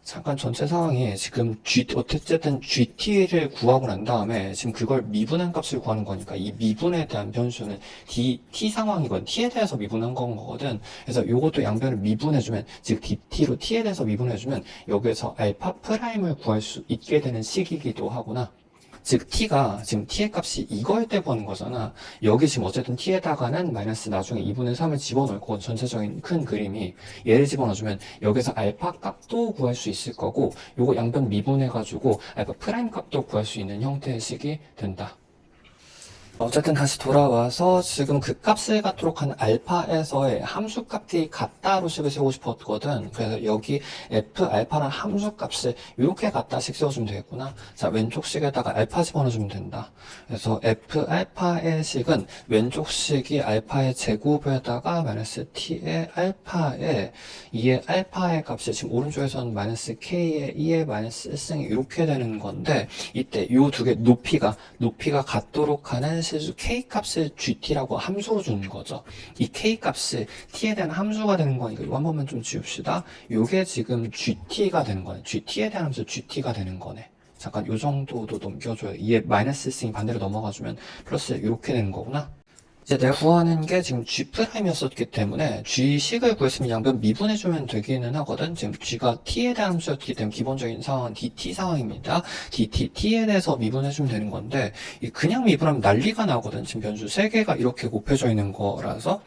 잠깐 전체 상황이 지금 어쨌든 GT를 구하고 난 다음에 지금 그걸 미분한 값을 구하는 거니까 이 미분에 대한 변수는 T 상황이건 T에 대해서 미분한 건 거거든. 그래서 요것도 양변을 미분해주면, 즉 DT로 T에 대해서 미분해주면 여기에서 알파 프라임을 구할 수 있게 되는 식이기도 하구나. 즉 t가 지금 t의 값이 이거일 때 구하는 거잖아. 여기 지금 어쨌든 t에다가는 마이너스 나중에 2분의 3을 집어넣을 거고, 전체적인 큰 그림이 얘를 집어넣어주면 여기서 알파 값도 구할 수 있을 거고, 요거 양변 미분해가지고 알파 프라임 값도 구할 수 있는 형태의 식이 된다. 어쨌든 다시 돌아와서 지금 그 값을 갖도록 한 알파에서의 함수 값이 같다로 식을 세우고 싶었거든. 그래서 여기 f 알파라는 함수 값을 이렇게 같다식 세워주면 되겠구나. 자, 왼쪽 식에다가 알파 집어넣어주면 된다. 그래서 f 알파의 식은 왼쪽 식이 알파의 제곱에다가 마이너스 t의 알파에 2의 알파의 값이 지금 오른쪽에서는 마이너스 k의 2의 마이너스 1승이 이렇게 되는 건데, 이때 요 두 개 높이가 같도록 하는 실수 k값을 gt라고 함수로 주는 거죠. 이 k값이 t에 대한 함수가 되는 거니까 이거 한 번만 좀 지웁시다. 요게 지금 gt가 되는 거네. gt에 대한 함수 gt가 되는 거네. 잠깐 요 정도도 넘겨줘요. 이에 마이너스 싱이 반대로 넘어가주면 플러스 이렇게 되는 거구나. 이제 내가 구하는 게 지금 G'이었었기 때문에 G식을 구했으면 양변 미분해주면 되기는 하거든. 지금 G가 T에 대한 함수였기 때문에 기본적인 상황은 DT 상황입니다. DT, T에 대해서 미분해주면 되는 건데, 그냥 미분하면 난리가 나거든. 지금 변수 3개가 이렇게 곱해져 있는 거라서.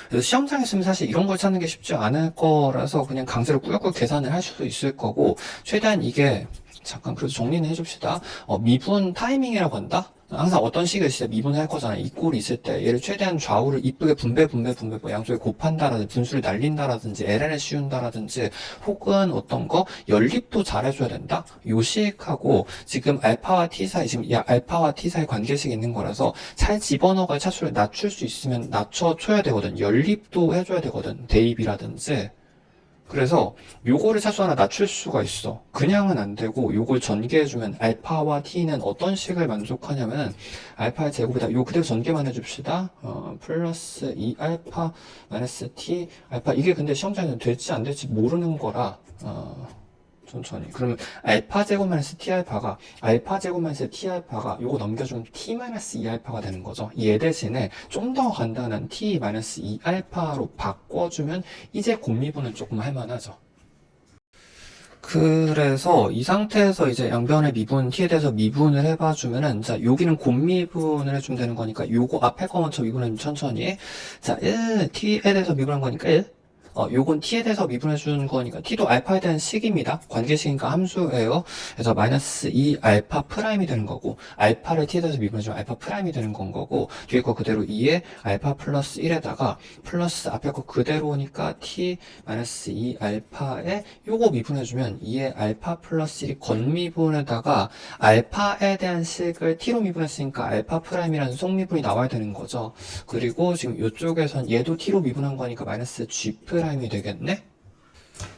그래서 시험장에 있으면 사실 이런 걸 찾는 게 쉽지 않을 거라서 그냥 강제로 꾸역꾸역 계산을 할 수도 있을 거고, 최대한 이게 잠깐 그래도 정리는 해줍시다. 미분 타이밍이라고 한다? 항상 어떤 식을 진짜 미분을 할 거잖아. 이 꼴이 있을 때 얘를 최대한 좌우를 이쁘게 분배 뭐 양쪽에 곱한다라든지 분수를 날린다라든지 LN을 씌운다라든지 혹은 어떤 거 연립도 잘 해줘야 된다. 요 식하고 지금 알파와 t 사이 지금 알파와 t 사이 관계식이 있는 거라서 잘 집어넣어가 차수를 낮출 수 있으면 낮춰줘야 되거든. 연립도 해줘야 되거든. 대입이라든지. 그래서 요거를 차수 하나 낮출 수가 있어. 그냥은 안 되고 요걸 전개해주면 알파와 t는 어떤 식을 만족하냐면은 알파의 제곱에다 요 그대로 전개만 해줍시다. 플러스 2알파 마이너스 t 알파 이게 근데 시험장에는 될지 안 될지 모르는 거라 천천히. 그러면 알파 제곱 마이너스 t 알파가 요거 넘겨주면 t 마이너스 2 알파가 되는 거죠. 얘 대신에 좀 더 간단한 t 마이너스 2 알파로 바꿔주면 이제 곱미분은 조금 할만하죠. 그래서 이 상태에서 이제 양변의 미분 t에 대해서 미분을 해봐주면은, 자, 여기는 곱미분을 해주면 되는 거니까 요거 앞에 거 먼저 미분해주면 천천히. 자, 1t에 대해서 미분한 거니까 1. 요건 t에 대해서 미분해 주는 거니까 t도 알파에 대한 식입니다. 관계식이니까 함수예요. 그래서 마이너스 2 알파 프라임이 되는 거고, 알파를 t에 대해서 미분해 주면 알파 프라임이 되는 건 거고, 뒤에 거 그대로 2에 알파 플러스 1에다가 플러스 앞에 거 그대로니까 t 마이너스 2 알파에 요거 미분해 주면 2에 알파 플러스 1이 건미분에다가 알파에 대한 식을 t로 미분했으니까 알파 프라임이라는 속미분이 나와야 되는 거죠. 그리고 지금 이쪽에선 얘도 t로 미분한 거니까 마이너스 g 프라임이 되겠네?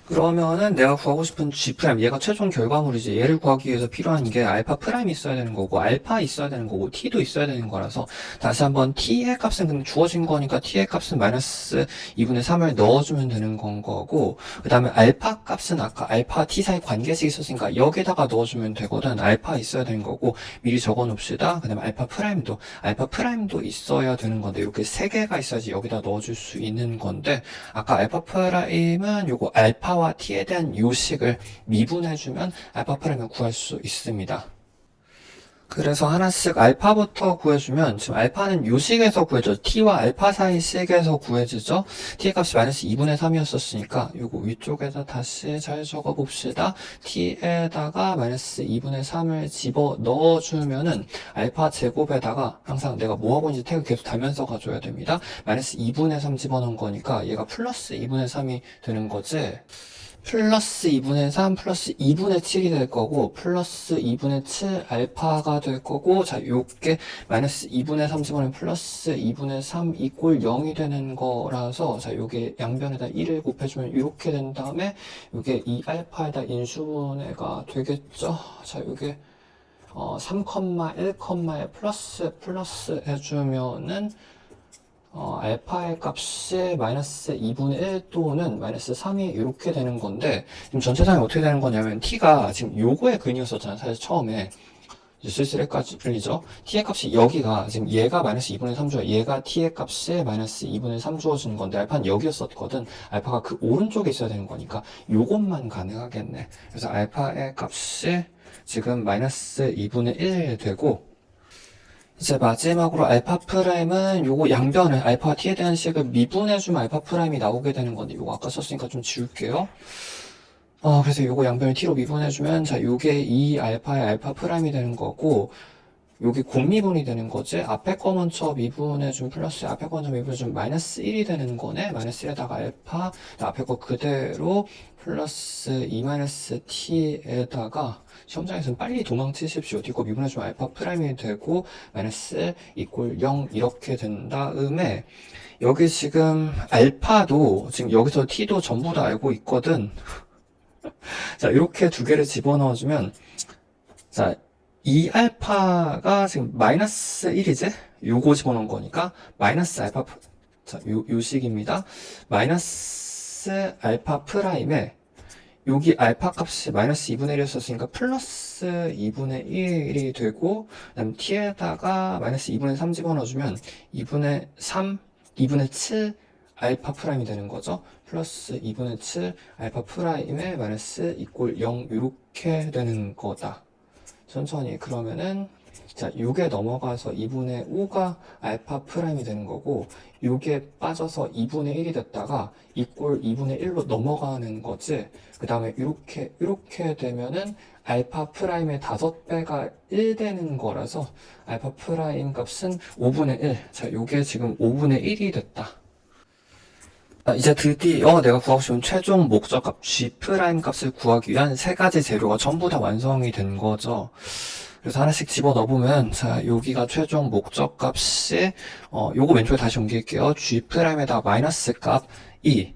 그러면은 내가 구하고 싶은 G', 얘가 최종 결과물이지. 얘를 구하기 위해서 필요한 게 알파 프라임이 있어야 되는 거고, 알파 있어야 되는 거고, T도 있어야 되는 거라서, 다시 한번 T의 값은 근데 주어진 거니까 T의 값은 마이너스 2분의 3을 넣어주면 되는 건 거고, 그 다음에 알파 값은 아까 알파 T 사이 관계식이 있었으니까 여기다가 넣어주면 되거든. 알파 있어야 되는 거고, 미리 적어 놓읍시다. 그 다음에 알파 프라임도 있어야 되는 건데, 이렇게 3개가 있어야지 여기다 넣어줄 수 있는 건데, 아까 알파 프라임은 요거 알파와 t에 대한 요식을 미분해주면 알파 프라임을 구할 수 있습니다. 그래서 하나씩 알파부터 구해주면, 지금 알파는 요식에서 구해져. t와 알파 사이 식에서 구해지죠. t의 값이 마이너스 2분의 3이었었으니까 요거 위쪽에다 다시 잘 적어봅시다. t에다가 마이너스 2분의 3을 집어 넣어주면은 알파 제곱에다가 항상 내가 뭐하고 있는지 태그 계속 달면서 가줘야 됩니다. 마이너스 2분의 3 집어넣은 거니까 얘가 플러스 2분의 3이 되는 거지. 플러스 2분의 3 플러스 2분의 7이 될 거고, 플러스 2분의 7 알파가 될 거고, 자, 요게 마이너스 2분의 3 집어넣으면 플러스 2분의 3 이꼴 0이 되는 거라서, 자, 요게 양변에다 1을 곱해주면 이렇게 된 다음에, 요게 2 알파에다 인수분해가 되겠죠? 자, 요게 3,1,에 플러스 해주면은, 알파의 값이 마이너스 2분의 1 또는 마이너스 3이 이렇게 되는 건데, 지금 전체상이 어떻게 되는 거냐면, t가 지금 요거의 근이었었잖아요. 사실 처음에. 슬슬 헷갈리죠? t의 값이 여기가, 지금 얘가 마이너스 2분의 3 주어요. 얘가 t의 값이 마이너스 2분의 3 주어주는 건데, 알파는 여기였었거든. 알파가 그 오른쪽에 있어야 되는 거니까, 요것만 가능하겠네. 그래서 알파의 값이 지금 마이너스 2분의 1 되고, 이제 마지막으로 알파 프라임은 요거 양변을 알파와 t에 대한 식을 미분해주면 알파 프라임이 나오게 되는 건데, 요거 아까 썼으니까 좀 지울게요. 그래서 요거 양변을 t로 미분해주면, 자, 요게 2 알파의 알파 프라임이 되는 거고, 여기 곱미분이 되는 거지. 앞에 거 먼저 미분해준 플러스 앞에 거 먼저 미분해준 마이너스 1이 되는 거네. 마이너스 1에다가 알파 앞에 거 그대로 플러스 2 마이너스 t에다가 시험장에서는 빨리 도망치십시오. 뒤거 미분해주면 알파 프라임이 되고 마이너스 이꼴 0 이렇게 된 다음에 여기 지금 알파도 지금 여기서 t도 전부 다 알고 있거든. 자, 이렇게 두 개를 집어넣어주면 자, 이 알파가 지금 마이너스 1이지? 요거 집어넣은 거니까 마이너스 알파 자, 요 식입니다. 마이너스 알파 프라임에 여기 알파 값이 마이너스 2분의 1이었으니까 플러스 2분의 1이 되고 그다음 t에다가 마이너스 2분의 3 집어넣어주면 2분의 3, 2분의 7 알파 프라임이 되는 거죠. 플러스 2분의 7 알파 프라임에 마이너스 이꼴 0 이렇게 되는 거다. 천천히 그러면은 자 요게 넘어가서 2분의 5가 알파 프라임이 되는 거고 요게 빠져서 2분의 1이 됐다가 이꼴 2분의 1로 넘어가는 거지. 그 다음에 이렇게 되면은 알파 프라임의 5배가 1 되는 거라서 알파 프라임 값은 5분의 1. 자 요게 지금 5분의 1이 됐다. 이제 드디어 내가 구하고 싶은 최종 목적값 G 프라임 값을 구하기 위한 세 가지 재료가 전부 다 완성이 된 거죠. 그래서 하나씩 집어 넣어보면, 자, 여기가 최종 목적값이, 요거 왼쪽에 다시 옮길게요. G 프라임에다 마이너스 값 2.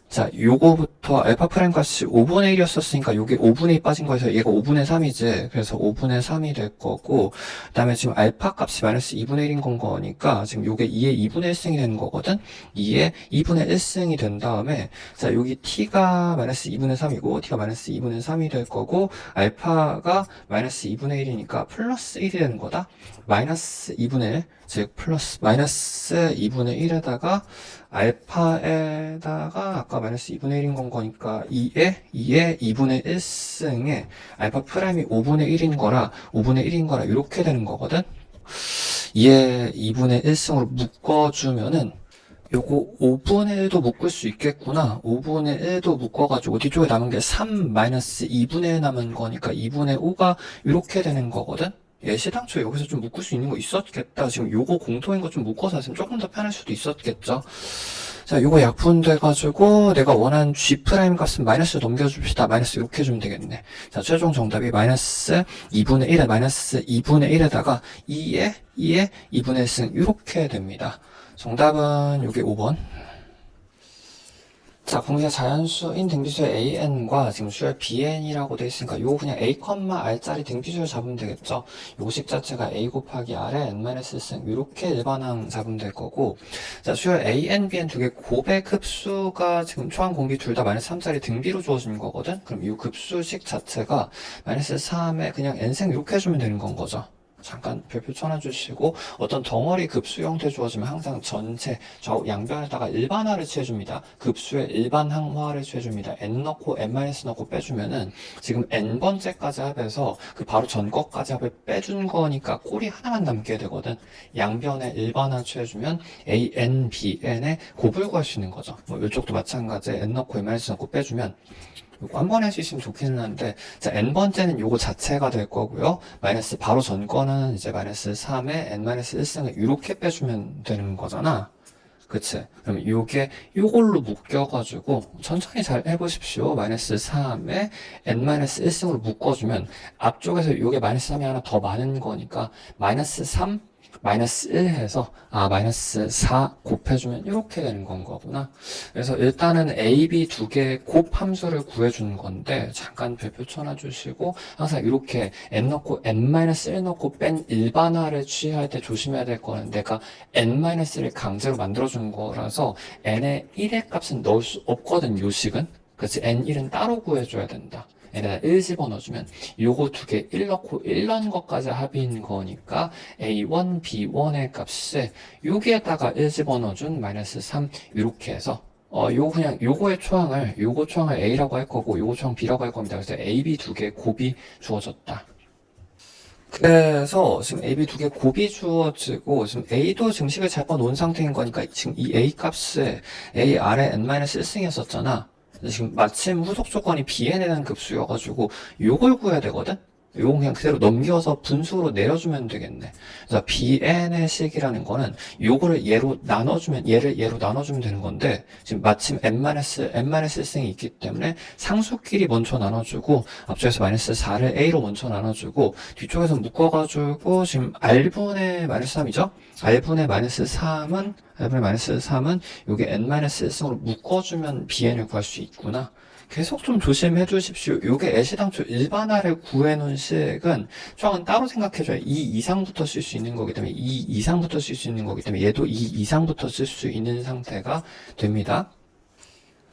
자, 요거부터 알파 프라임 값이 5분의 1이었었으니까 요게 5분의 2 빠진 거에서 얘가 5분의 3이지. 그래서 5분의 3이 될 거고, 그 다음에 지금 알파 값이 마이너스 2분의 1인 건 거니까, 지금 요게 2의 2분의 1승이 되는 거거든? 2의 2분의 1승이 된 다음에, 자, 여기 t가 마이너스 2분의 3이고, t가 마이너스 2분의 3이 될 거고, 알파가 마이너스 2분의 1이니까 플러스 1이 되는 거다? 마이너스 2분의 1, 즉, 플러스, 마이너스 2분의 1에다가, 알파에다가 아까 마이너스 2분의 1인 건 거니까 2의 2분의 1승에 알파 프라임이 5분의 1인 거라 5분의 1인 거라 이렇게 되는 거거든. 2의 2분의 1승으로 묶어주면은 요거 5분의 1도 묶을 수 있겠구나. 5분의 1도 묶어가지고 뒤쪽에 남은 게 3 마이너스 2분의 1 남은 거니까 2분의 5가 이렇게 되는 거거든. 시당초에 여기서 좀 묶을 수 있는 거 있었겠다. 지금 요거 공통인 거 좀 묶어서 했으면 조금 더 편할 수도 있었겠죠. 자, 요거 약분돼가지고 내가 원하는 G 프라임 값은 마이너스 넘겨줍시다. 마이너스 이렇게 해주면 되겠네. 자, 최종 정답이 마이너스 2분의 1에 마이너스 2분의 1에다가 2에 2분의 1승 이렇게 됩니다. 정답은 요게 5번. 자, 공시의 자연수인 등비수의 an과 지금 수열 bn이라고 되어 있으니까 요거 그냥 a, r짜리 등비수를 잡으면 되겠죠. 요식 자체가 a 곱하기 r의 n-1승 이렇게 일반항 잡으면 될 거고, 자, 수열 an, bn 두 개 곱의 급수가 지금 초항 공비 둘 다 마이너스 3짜리 등비로 주어진 거거든. 그럼 이 급수식 자체가 마이너스 3에 그냥 n승 이렇게 해주면 되는 건 거죠. 잠깐 별표 쳐놔주시고, 어떤 덩어리 급수 형태 주어지면 항상 전체 좌우 양변에다가 일반화를 취해줍니다. 급수의 일반항화를 취해줍니다. n 넣고 n- 넣고 빼주면은 지금 n번째까지 합해서 그 바로 전 것까지 합을 빼준 거니까 꼴이 하나만 남게 되거든. 양변에 일반화 취해주면 a, n, b, n의 곱을 구할 수 있는 거죠. 뭐 이쪽도 마찬가지 n 넣고 n- 넣고 빼주면 요거 한 번에 하시면 좋기는 한데, 자, n번째는 요거 자체가 될 거고요. 마이너스 바로 전 거는 이제 마이너스 3에 n-1승을 이렇게 빼주면 되는 거잖아. 그치? 그럼 요게 요걸로 묶여가지고 천천히 잘 해보십시오. 마이너스 3에 n-1승으로 묶어주면 앞쪽에서 요게 마이너스 3이 하나 더 많은 거니까 마이너스 3 마이너스 1 해서 마이너스 4 곱해주면 이렇게 되는 건 거구나. 그래서 일단은 a, b 두 개의 곱 함수를 구해주는 건데 잠깐 별표 쳐놔주시고 항상 이렇게 n 넣고 n-1 넣고 뺀 일반화를 취할 때 조심해야 될 거는 내가 n-1을 강제로 만들어준 거라서 n의 1의 값은 넣을 수 없거든. 요식은. 그치? n1은 따로 구해줘야 된다. 얘네다 1 집어넣어주면 요거 두 개 1 넣고 1 넣은 것까지 합인 거니까 a1, b1의 값을 여기에다가 1 집어넣어준 마이너스 3 이렇게 해서 요거 그냥 요거 초항을 a라고 할 거고 요거 초항 b라고 할 겁니다. 그래서 a, b 두 개 곱이 주어졌다. 그래서 지금 a, b 두 개 곱이 주어지고 지금 a도 지금 식을 잘 뻗어놓은 상태인 거니까 지금 이 a 값을 a, r의 n-1승이었었잖아. 지금 마침 후속 조건이 bn에 대한 급수여가지고 요걸 구해야 되거든? 요건 그냥 그대로 넘겨서 분수로 내려주면 되겠네. 그래서 bn의 식이라는 거는 요거를 얘로 나눠주면, 얘로 나눠주면 되는 건데, 지금 마침 n-1승이 있기 때문에 상수끼리 먼저 나눠주고, 앞쪽에서 마이너스 4를 a로 먼저 나눠주고, 뒤쪽에서 묶어가지고, 지금 r분의 마이너스 3이죠? r분의 마이너스 3은 요게 n-1승으로 묶어주면 bn을 구할 수 있구나. 계속 좀 조심해 주십시오. 요게 애시당초 일반화를 구해놓은 식은 조금 따로 생각해줘야 2 이상부터 쓸 수 있는 거기 때문에 2 이상부터 쓸 수 있는 거기 때문에 얘도 2 이상부터 쓸 수 있는 상태가 됩니다.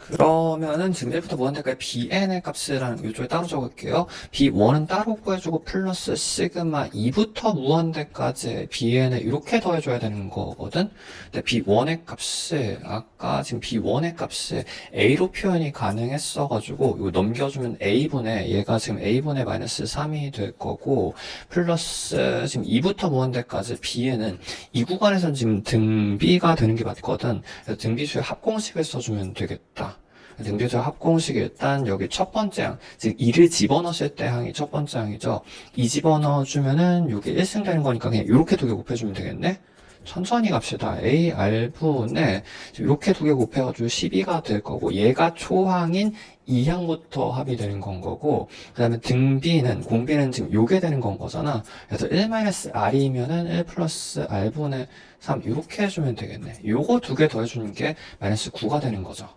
그러면은 지금 1부터 무한대까지 bn의 값이라는 요쪽에 따로 적을게요. b1은 따로 구해주고 플러스 시그마 2부터 무한대까지 bn을 이렇게 더해줘야 되는 거거든. 근데 b1의 값이 아까 지금 b1의 값이 a로 표현이 가능했어가지고 이거 넘겨주면 a분의 얘가 지금 a분의 마이너스 3이 될 거고 플러스 지금 2부터 무한대까지 bn은 이 구간에서는 지금 등비가 되는 게 맞거든. 그래서 등비수의 합공식을 써주면 되겠다. 등비수의 합공식이 일단 여기 첫 번째 항, 즉 2를 집어넣었을 때 항이 첫 번째 항이죠. 2 집어넣어주면은 이게 1승 되는 거니까 그냥 이렇게 두 개 곱해주면 되겠네. 천천히 갑시다. A, R분에 이렇게 두 개 곱해가지고 12가 될 거고 얘가 초항인 2항부터 합이 되는 건 거고 그 다음에 공비는 지금 요게 되는 건 거잖아. 그래서 1-R이면은 1 플러스 R분의 3 이렇게 해주면 되겠네. 요거 두 개 더해주는 게 마이너스 9가 되는 거죠.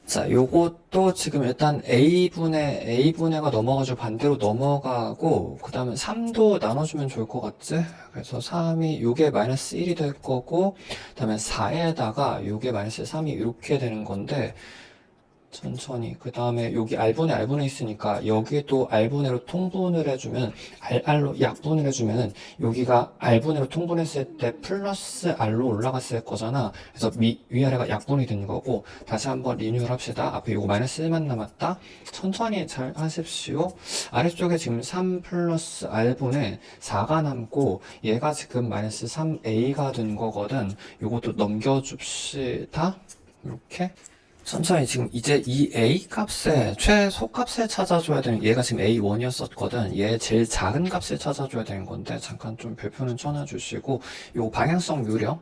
자, 요것도 지금 일단 A분의가 넘어가지고 반대로 넘어가고, 그 다음에 3도 나눠주면 좋을 것 같지? 그래서 3이, 요게 마이너스 1이 될 거고, 그 다음에 4에다가 요게 마이너스 3이 이렇게 되는 건데, 천천히. 그 다음에 여기 R분의 있으니까 여기도 R분의로 통분을 해주면 R로 약분을 해주면은 여기가 R분의로 통분했을 때 플러스 R로 올라갔을 거잖아. 그래서 위아래가 약분이 되는 거고 다시 한번 리뉴얼 합시다. 앞에 요거 마이너스 1만 남았다. 천천히 잘 하십시오. 아래쪽에 지금 3 플러스 R분의 4가 남고 얘가 지금 마이너스 3A가 된 거거든. 요것도 넘겨줍시다. 이렇게. 천천히 지금 이제 이 A 값의 최소값을 찾아줘야 되는 얘가 지금 A1이었었거든. 얘 제일 작은 값을 찾아줘야 되는 건데 잠깐 좀 별표는 쳐놔주시고 요 방향성 요령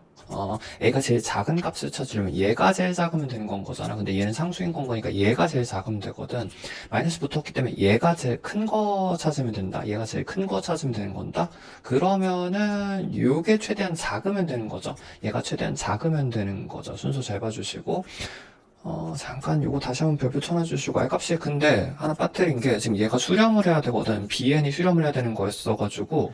A가 제일 작은 값을 찾으려면 얘가 제일 작으면 되는 건 거잖아. 근데 얘는 상수인 건 거니까 얘가 제일 작으면 되거든. 마이너스 붙었기 때문에 얘가 제일 큰 거 찾으면 된다. 얘가 제일 큰 거 찾으면 되는 건다. 그러면은 요게 최대한 작으면 되는 거죠. 얘가 최대한 작으면 되는 거죠. 순서 잘 봐주시고 잠깐 요거 다시 한번 별표 쳐놔주시고 R값이 근데 하나 빠뜨린 게 지금 얘가 수렴을 해야 되거든. BN이 수렴을 해야 되는 거였어가지고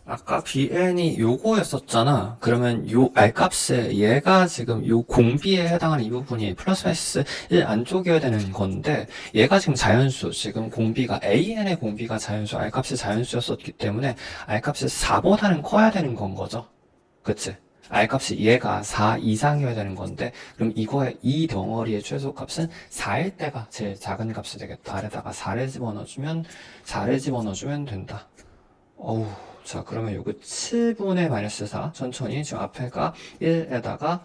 아까 BN이 요거였었잖아. 그러면 요 R값에 얘가 지금 요 공비에 해당하는 이 부분이 플러스 마이너스 1 안쪽이어야 되는 건데 얘가 지금 자연수 지금 공비가 AN의 공비가 자연수 R값이 자연수였었기 때문에 R값이 4보다는 커야 되는 건 거죠. 그치? R값이 얘가 4 이상이어야 되는 건데 그럼 이거의 이 덩어리의 최소값은 4일 때가 제일 작은 값이 되겠다. 아래다가 4를 집어넣어주면 된다. 자 그러면 요거 7분의 마이너스 4 천천히 지금 앞에가 1에다가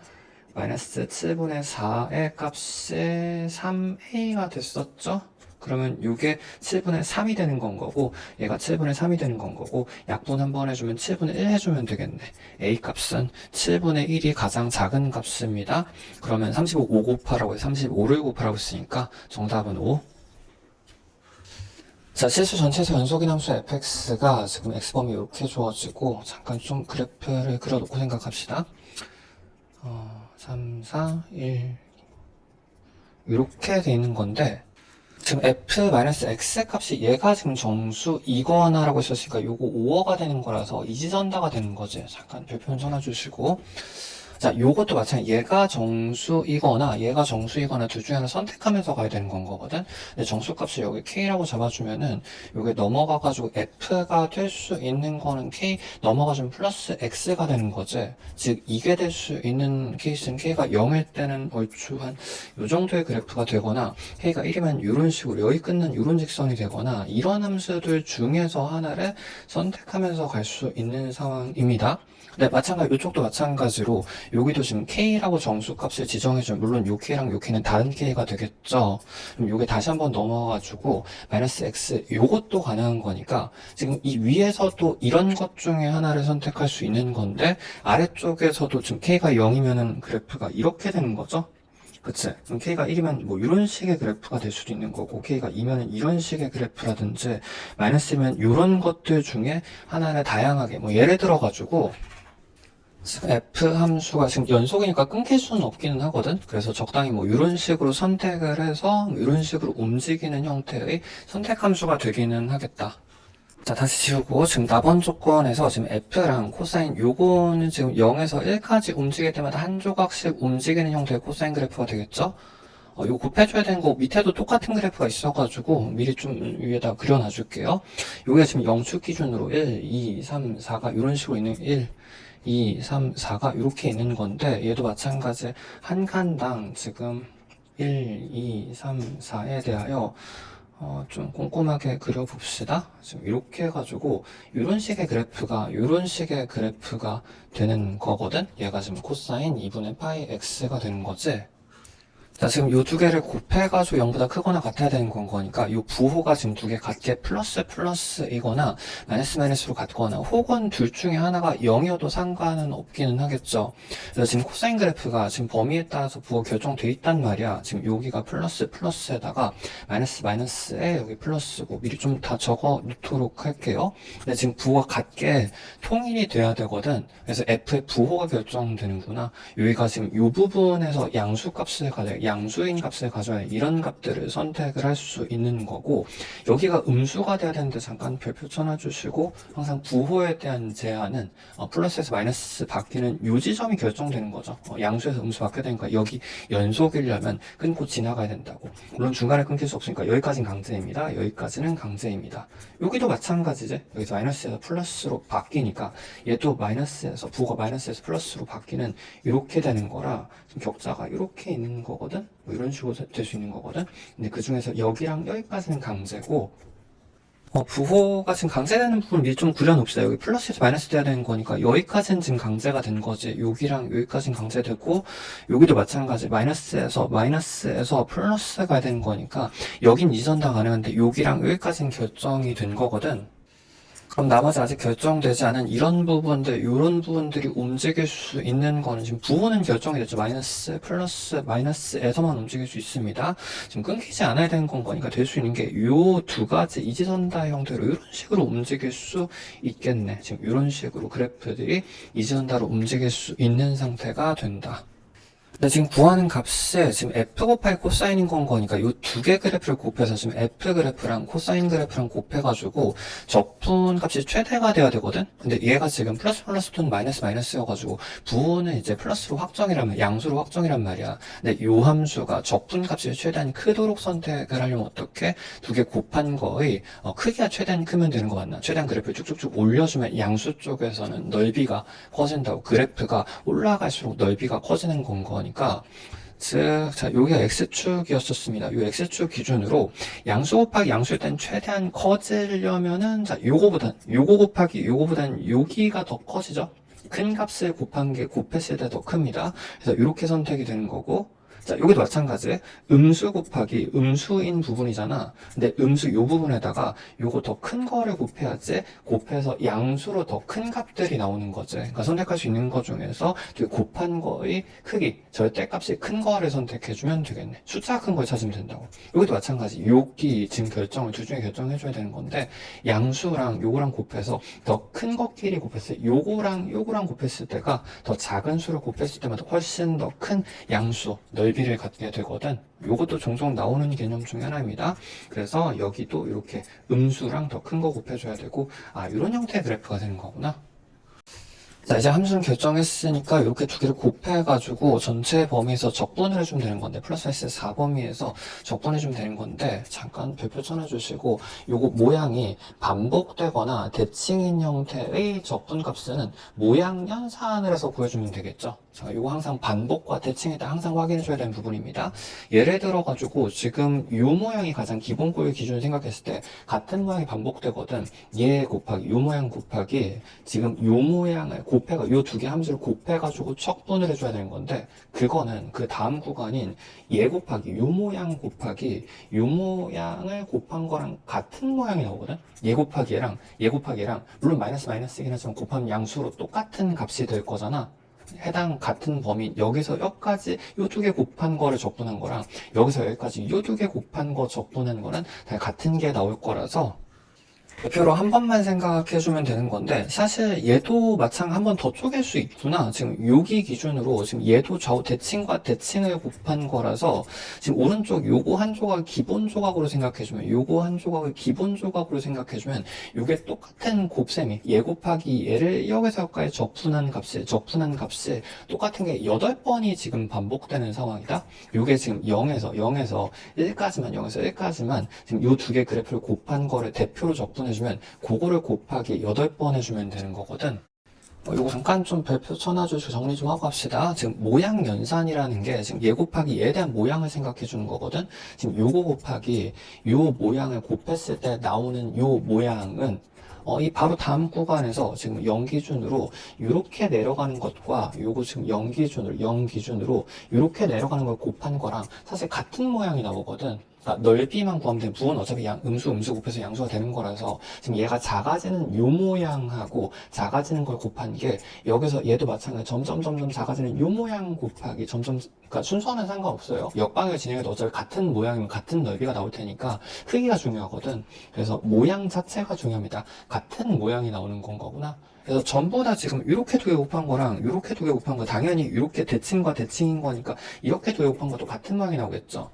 마이너스 7분의 4의 값이 3a가 됐었죠? 그러면 이게 7분의 3이 되는 건 거고 얘가 7분의 3이 되는 건 거고 약분 한번 해주면 7분의 1 해주면 되겠네. A 값은 7분의 1이 가장 작은 값입니다. 그러면 35 5 곱하라고 해서 35를 곱하라고 했으니까 정답은 5. 자, 실수 전체에서 연속인 함수 fx가 지금 x범위 이렇게 주어지고 잠깐 좀 그래프를 그려놓고 생각합시다. 3, 4, 1 이렇게 돼 있는 건데 지금 f-x 값이 얘가 지금 정수이거나라고 했었으니까 요거 5어가 되는 거라서 이지선다가 되는 거지. 잠깐 별표는 쳐놔주시고 자, 요것도 마찬가지. 얘가 정수이거나 둘 중에 하나 선택하면서 가야 되는 건 거거든. 근데 정수값을 여기 k라고 잡아주면은 요게 넘어가가지고 f가 될 수 있는 거는 k 넘어가주면 플러스 x가 되는 거지. 즉 이게 될 수 있는 케이스는 k가 0일 때는 얼추 한 요 정도의 그래프가 되거나 k가 1이면 이런 식으로 여기 끊는 이런 직선이 되거나 이런 함수들 중에서 하나를 선택하면서 갈 수 있는 상황입니다. 네, 이쪽도 마찬가지로, 여기도 지금 K라고 정수값을 지정해주면, 물론 요 K랑 요 K는 다른 K가 되겠죠. 그럼 요게 다시 한번 넘어가가지고, 마이너스 X, 요것도 가능한 거니까, 지금 이 위에서도 이런 것 중에 하나를 선택할 수 있는 건데, 아래쪽에서도 지금 K가 0이면은 그래프가 이렇게 되는 거죠? 그치? 그럼 K가 1이면 뭐 이런 식의 그래프가 될 수도 있는 거고, K가 2면은 이런 식의 그래프라든지, 마이너스면 이런 것들 중에 하나를 다양하게, 뭐 예를 들어가지고, F 함수가 지금 연속이니까 끊길 수는 없기는 하거든. 그래서 적당히 뭐 이런 식으로 선택을 해서 뭐 이런 식으로 움직이는 형태의 선택 함수가 되기는 하겠다. 자, 다시 지우고 지금 나번 조건에서 지금 F랑 코사인 요거는 지금 0에서 1까지 움직일 때마다 한 조각씩 움직이는 형태의 코사인 그래프가 되겠죠? 이거 곱해줘야 되는 거 밑에도 똑같은 그래프가 있어가지고 미리 좀 위에다 그려놔줄게요. 요게 지금 0축 기준으로 1, 2, 3, 4가 이런 식으로 있는 1, 2, 3, 4가 이렇게 있는 건데 얘도 마찬가지 한 칸당 지금 1, 2, 3, 4에 대하여 좀 꼼꼼하게 그려봅시다. 지금 이렇게 해가지고 이런 식의 그래프가 되는 거거든. 얘가 지금 코사인 2분의 파이 x가 되는 거지. 자, 지금 요 두 개를 곱해가지고 0보다 크거나 같아야 되는 건 거니까 요 부호가 지금 두 개 같게 플러스이거나 마이너스로 같거나 혹은 둘 중에 하나가 0이어도 상관은 없기는 하겠죠. 그래서 지금 코사인 그래프가 지금 범위에 따라서 부호 결정돼 있단 말이야. 지금 여기가 플러스에다가 마이너스에 여기 플러스고 미리 좀 다 적어 놓도록 할게요. 근데 지금 부호가 같게 통일이 돼야 되거든. 그래서 F의 부호가 결정되는구나. 여기가 지금 요 부분에서 양수값을 양수인 값을 가져야 이런 값들을 선택을 할 수 있는 거고, 여기가 음수가 돼야 되는데 잠깐 별표 쳐놔주시고, 항상 부호에 대한 제한은 플러스에서 마이너스 바뀌는 요 지점이 결정되는 거죠. 양수에서 음수 바뀌어야 되니까 여기 연속이려면 끊고 지나가야 된다고. 물론 중간에 끊길 수 없으니까 여기까지는 강제입니다. 여기까지는 강제입니다. 여기도 마찬가지지. 여기서 마이너스에서 플러스로 바뀌니까 얘도 부호가 마이너스에서 플러스로 바뀌는 이렇게 되는 거라 지금 격자가 이렇게 있는 거거든. 뭐 이런 식으로 될 수 있는 거거든. 근데 그 중에서 여기랑 여기까지는 강제고, 부호가 지금 강제되는 부분 미리 좀 그려놓읍시다. 여기 플러스에서 마이너스 돼야 되는 거니까 여기까지는 지금 강제가 된 거지. 여기랑 여기까지는 강제되고, 여기도 마찬가지. 마이너스에서 플러스 가야 되는 거니까 여긴 이전 다 가능한데 여기랑 여기까지는 결정이 된 거거든. 그럼 나머지 아직 결정되지 않은 이런 부분들이 움직일 수 있는 거는 지금 부호는 결정이 됐죠. 마이너스, 플러스, 마이너스에서만 움직일 수 있습니다. 지금 끊기지 않아야 되는 건 거니까 될 수 있는 게 요 두 가지 이지선다 형태로 이런 식으로 움직일 수 있겠네. 지금 이런 식으로 그래프들이 이지선다로 움직일 수 있는 상태가 된다. 근데 지금 구하는 값이 지금 F 곱하기 코사인인 건 거니까 요 두 개 그래프를 곱해서 지금 F 그래프랑 코사인 그래프랑 곱해가지고 적분 값이 최대가 돼야 되거든? 근데 얘가 지금 플러스 또는 마이너스여가지고 부호는 이제 플러스로 양수로 확정이란 말이야. 근데 요 함수가 적분 값이 최대한 크도록 선택을 하려면 어떻게? 두 개 곱한 거의 크기가 최대한 크면 되는 거 맞나? 최대한 그래프를 쭉쭉쭉 올려주면 양수 쪽에서는 넓이가 커진다고. 그래프가 올라갈수록 넓이가 커지는 건 거니까 자, 여기가 X축이었었습니다. 요 X축 기준으로 양수 곱하기 양수일 땐 최대한 커지려면은, 자, 요거보단 여기가 더 커지죠? 큰 값을 곱했을 때 더 큽니다. 그래서 이렇게 선택이 되는 거고, 자, 여기도 마찬가지. 음수 곱하기 음수인 부분이잖아. 근데 음수 요 부분에다가 요거 더 큰 거를 곱해야지 곱해서 양수로 더 큰 값들이 나오는 거지. 그러니까 선택할 수 있는 것 중에서 곱한 거의 크기, 절대값이 큰 거를 선택해주면 되겠네. 숫자가 큰 걸 찾으면 된다고. 여기도 마찬가지. 여기 지금 둘 중에 결정해줘야 되는 건데 양수랑 요거랑 곱해서 더 큰 것끼리 곱했을 때 요거랑 곱했을 때가 더 작은 수를 곱했을 때마다 훨씬 더 큰 양수, 넓이를 갖게 되거든. 요것도 종종 나오는 개념 중에 하나입니다. 그래서 여기도 이렇게 음수랑 더 큰 거 곱해줘야 되고, 이런 형태의 그래프가 되는 거구나. 자, 이제 함수는 결정했으니까 이렇게 두 개를 곱해가지고 전체 범위에서 적분을 해주면 되는 건데, 플러스 S 4범위에서 적분해주면 되는 건데, 잠깐 별표 쳐놔주시고, 요거 모양이 반복되거나 대칭인 형태의 적분 값은 모양 연산을 해서 구해주면 되겠죠. 자, 이거 항상 반복과 대칭에 따라 항상 확인해줘야 되는 부분입니다. 예를 들어가지고 지금 이 모양이 가장 기본꼴 기준을 생각했을 때 같은 모양이 반복되거든. 얘 곱하기 이 모양 곱하기 지금 이 모양을 곱해가 이 두 개 함수를 곱해가지고 척분을 해줘야 되는 건데 그거는 그 다음 구간인 얘 곱하기 이 모양 곱하기 이 모양을 곱한 거랑 같은 모양이 나오거든. 얘 곱하기 얘랑 물론 마이너스이긴 하지만 곱하면 양수로 똑같은 값이 될 거잖아. 해당 같은 범위 여기서 여기까지 요 두 개 곱한 거를 적분한 거랑 여기서 여기까지 요 두 개 곱한 거 적분한 거는 다 같은 게 나올 거라서 대표로 한 번만 생각해주면 되는 건데 사실 얘도 마찬가지 한 번 더 쪼갤 수 있구나. 지금 여기 기준으로 지금 얘도 좌우 대칭과 대칭을 곱한 거라서 지금 오른쪽 요거 한 조각 기본 조각으로 생각해주면 요거 한 조각을 기본 조각으로 생각해주면 요게 똑같은 곱셈이 얘 곱하기 얘를 여기서 여기까지 적분한 값이 똑같은 게 8번이 지금 반복되는 상황이다. 요게 지금 0에서 1까지만 지금 요 두 개 그래프를 곱한 거를 대표로 적분해주면 그거를 곱하기 8번 해주면 되는 거거든. 이거 잠깐 좀 별표 쳐놔주시고 정리 좀 하고 합시다. 지금 모양 연산이라는 게 지금 얘 곱하기 얘에 대한 모양을 생각해 주는 거거든. 지금 요거 곱하기 요 모양을 곱했을 때 나오는 요 모양은 이 바로 다음 구간에서 지금 0 기준으로 이렇게 내려가는 것과 요거 지금 0 기준으로 이렇게 내려가는 걸 곱한 거랑 사실 같은 모양이 나오거든. 그러니까 넓이만 구하면 되는 부분 어차피 음수 곱해서 양수가 되는 거라서 지금 얘가 작아지는 요 모양하고 작아지는 걸 곱한 게 여기서 얘도 마찬가지 점점 작아지는 요 모양 곱하기 그러니까 순서는 상관없어요. 역방을 진행해도 어차피 같은 모양이면 같은 넓이가 나올 테니까 크기가 중요하거든. 그래서 모양 자체가 중요합니다. 같은 모양이 나오는 건 거구나. 그래서 전부 다 지금 이렇게 두 개 곱한 거랑 이렇게 두 개 곱한 거 당연히 이렇게 대칭과 대칭인 거니까 이렇게 두 개 곱한 것도 같은 모양이 나오겠죠.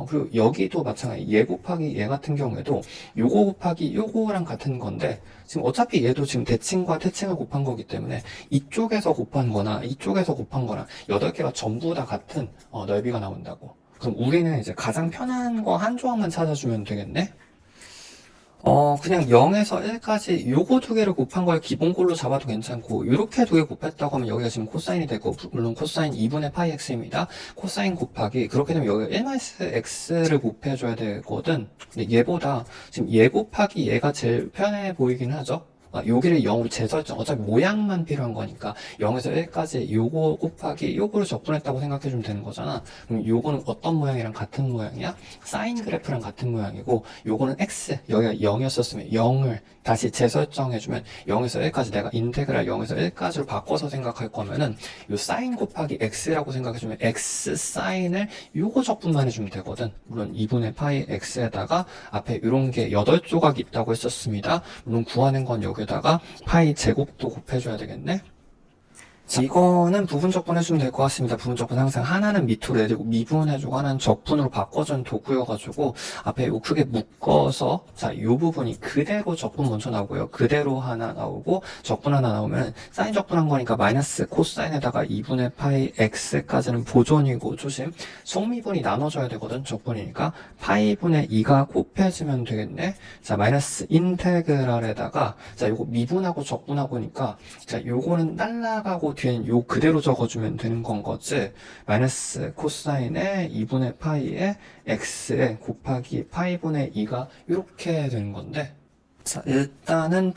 그리고 여기도 마찬가지 얘 곱하기 얘 같은 경우에도 요거 곱하기 요거랑 같은 건데 지금 어차피 얘도 지금 대칭과 대칭을 곱한 거기 때문에 이쪽에서 곱한 거나 이쪽에서 곱한 거랑 8개가 전부 다 같은 넓이가 나온다고. 그럼 우리는 이제 가장 편한 거 한 조각만 찾아주면 되겠네? 그냥 0에서 1까지 요거 두 개를 곱한 걸 기본꼴로 잡아도 괜찮고 요렇게 두 개 곱했다고 하면 여기가 지금 코사인이 되고 물론 코사인 2분의 파이 x입니다. 코사인 곱하기 그렇게 되면 여기가 1-x를 곱해줘야 되거든. 근데 얘보다 지금 얘 곱하기 얘가 제일 편해 보이긴 하죠. 여기를 0으로 재설정 어차피 모양만 필요한 거니까 0에서 1까지 요거 곱하기 요거를 적분했다고 생각해주면 되는 거잖아. 그럼 요거는 어떤 모양이랑 같은 모양이야? 사인 그래프랑 같은 모양이고 요거는 x 여기가 0이었었으면 0을 다시 재설정해주면 0에서 1까지 내가 인테그랄 0에서 1까지로 바꿔서 생각할 거면은 요 사인 곱하기 x라고 생각해주면 x 사인을 요거 적분만 해주면 되거든. 물론 2분의 파이 x에다가 앞에 요런 게 8조각이 있다고 했었습니다. 물론 구하는 건 여기다가 파이 제곱도 곱해줘야 되겠네. 자, 이거는 부분 적분해주면 될 것 같습니다. 부분 적분 항상 하나는 밑으로 내리고 미분해주고 하나는 적분으로 바꿔준 도구여가지고 앞에 요 크게 묶어서 자, 요 부분이 그대로 적분 먼저 나오고요. 그대로 하나 나오고 적분 하나 나오면 사인 적분한 거니까 마이너스 코사인에다가 2분의 파이 x까지는 보존이고 조심. 속미분이 나눠져야 되거든. 적분이니까 파이분의 2가 곱해지면 되겠네. 자, 마이너스 인테그랄에다가 자, 요거 미분하고 적분하고니까 자, 요거는 날라가고 뒤에는 요 그대로 적어주면 되는 건 거지. 마이너스 코사인에 2분의 파이에 x에 곱하기 파이분의 2가 이렇게 되는 건데 자, 일단은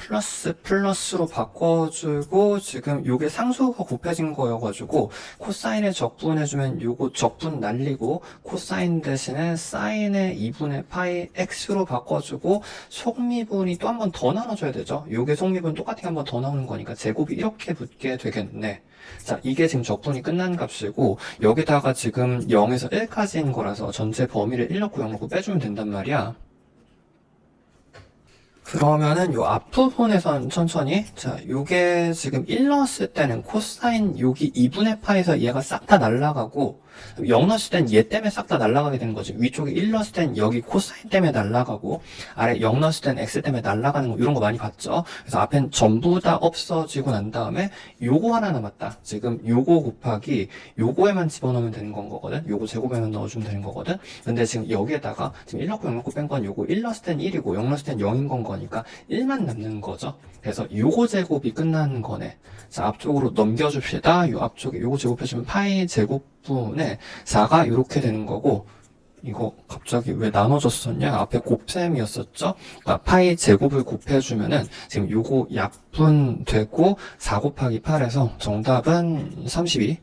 플러스로 바꿔주고 지금 요게 상수가 곱해진 거여가지고 코사인에 적분해주면 요거 적분 날리고 코사인 대신에 사인에 2분의 파이 x로 바꿔주고 속미분이 또 한 번 더 나눠줘야 되죠. 요게 속미분 똑같은 게 한 번 더 나오는 거니까 제곱이 이렇게 붙게 되겠네. 자, 이게 지금 적분이 끝난 값이고 여기다가 지금 0에서 1까지인 거라서 전체 범위를 1 넣고 0 넣고 빼주면 된단 말이야. 그러면은 요 앞부분에선 천천히 자 요게 지금 1 넣었을 때는 코사인 여기 2분의 파에서 얘가 싹 다 날라가고 0 넣었을 땐 얘 때문에 싹 다 날아가게 되는 거지. 위쪽에 1 넣었을 땐 여기 코사인 때문에 날아가고, 아래 0 넣었을 땐 x 때문에 날아가는 거, 이런 거 많이 봤죠? 그래서 앞엔 전부 다 없어지고 난 다음에 요거 하나 남았다. 지금 요거 곱하기 요거에만 집어넣으면 되는 건 거거든? 요거 제곱에만 넣어주면 되는 거거든? 근데 지금 여기에다가 지금 1 넣고 0 넣고 뺀 건 요거 1 넣었을 땐 1이고 0 넣었을 땐 0인 건 거니까 1만 남는 거죠. 그래서 요거 제곱이 끝나는 거네. 자, 앞쪽으로 넘겨줍시다. 요 앞쪽에 요거 제곱해주면 파이 제곱분의 4가 이렇게 되는 거고, 이거 갑자기 왜 나눠졌었냐? 앞에 곱셈이었었죠? 그러니까 파이 제곱을 곱해주면은 지금 요거 약분되고 4 곱하기 8에서 정답은 32.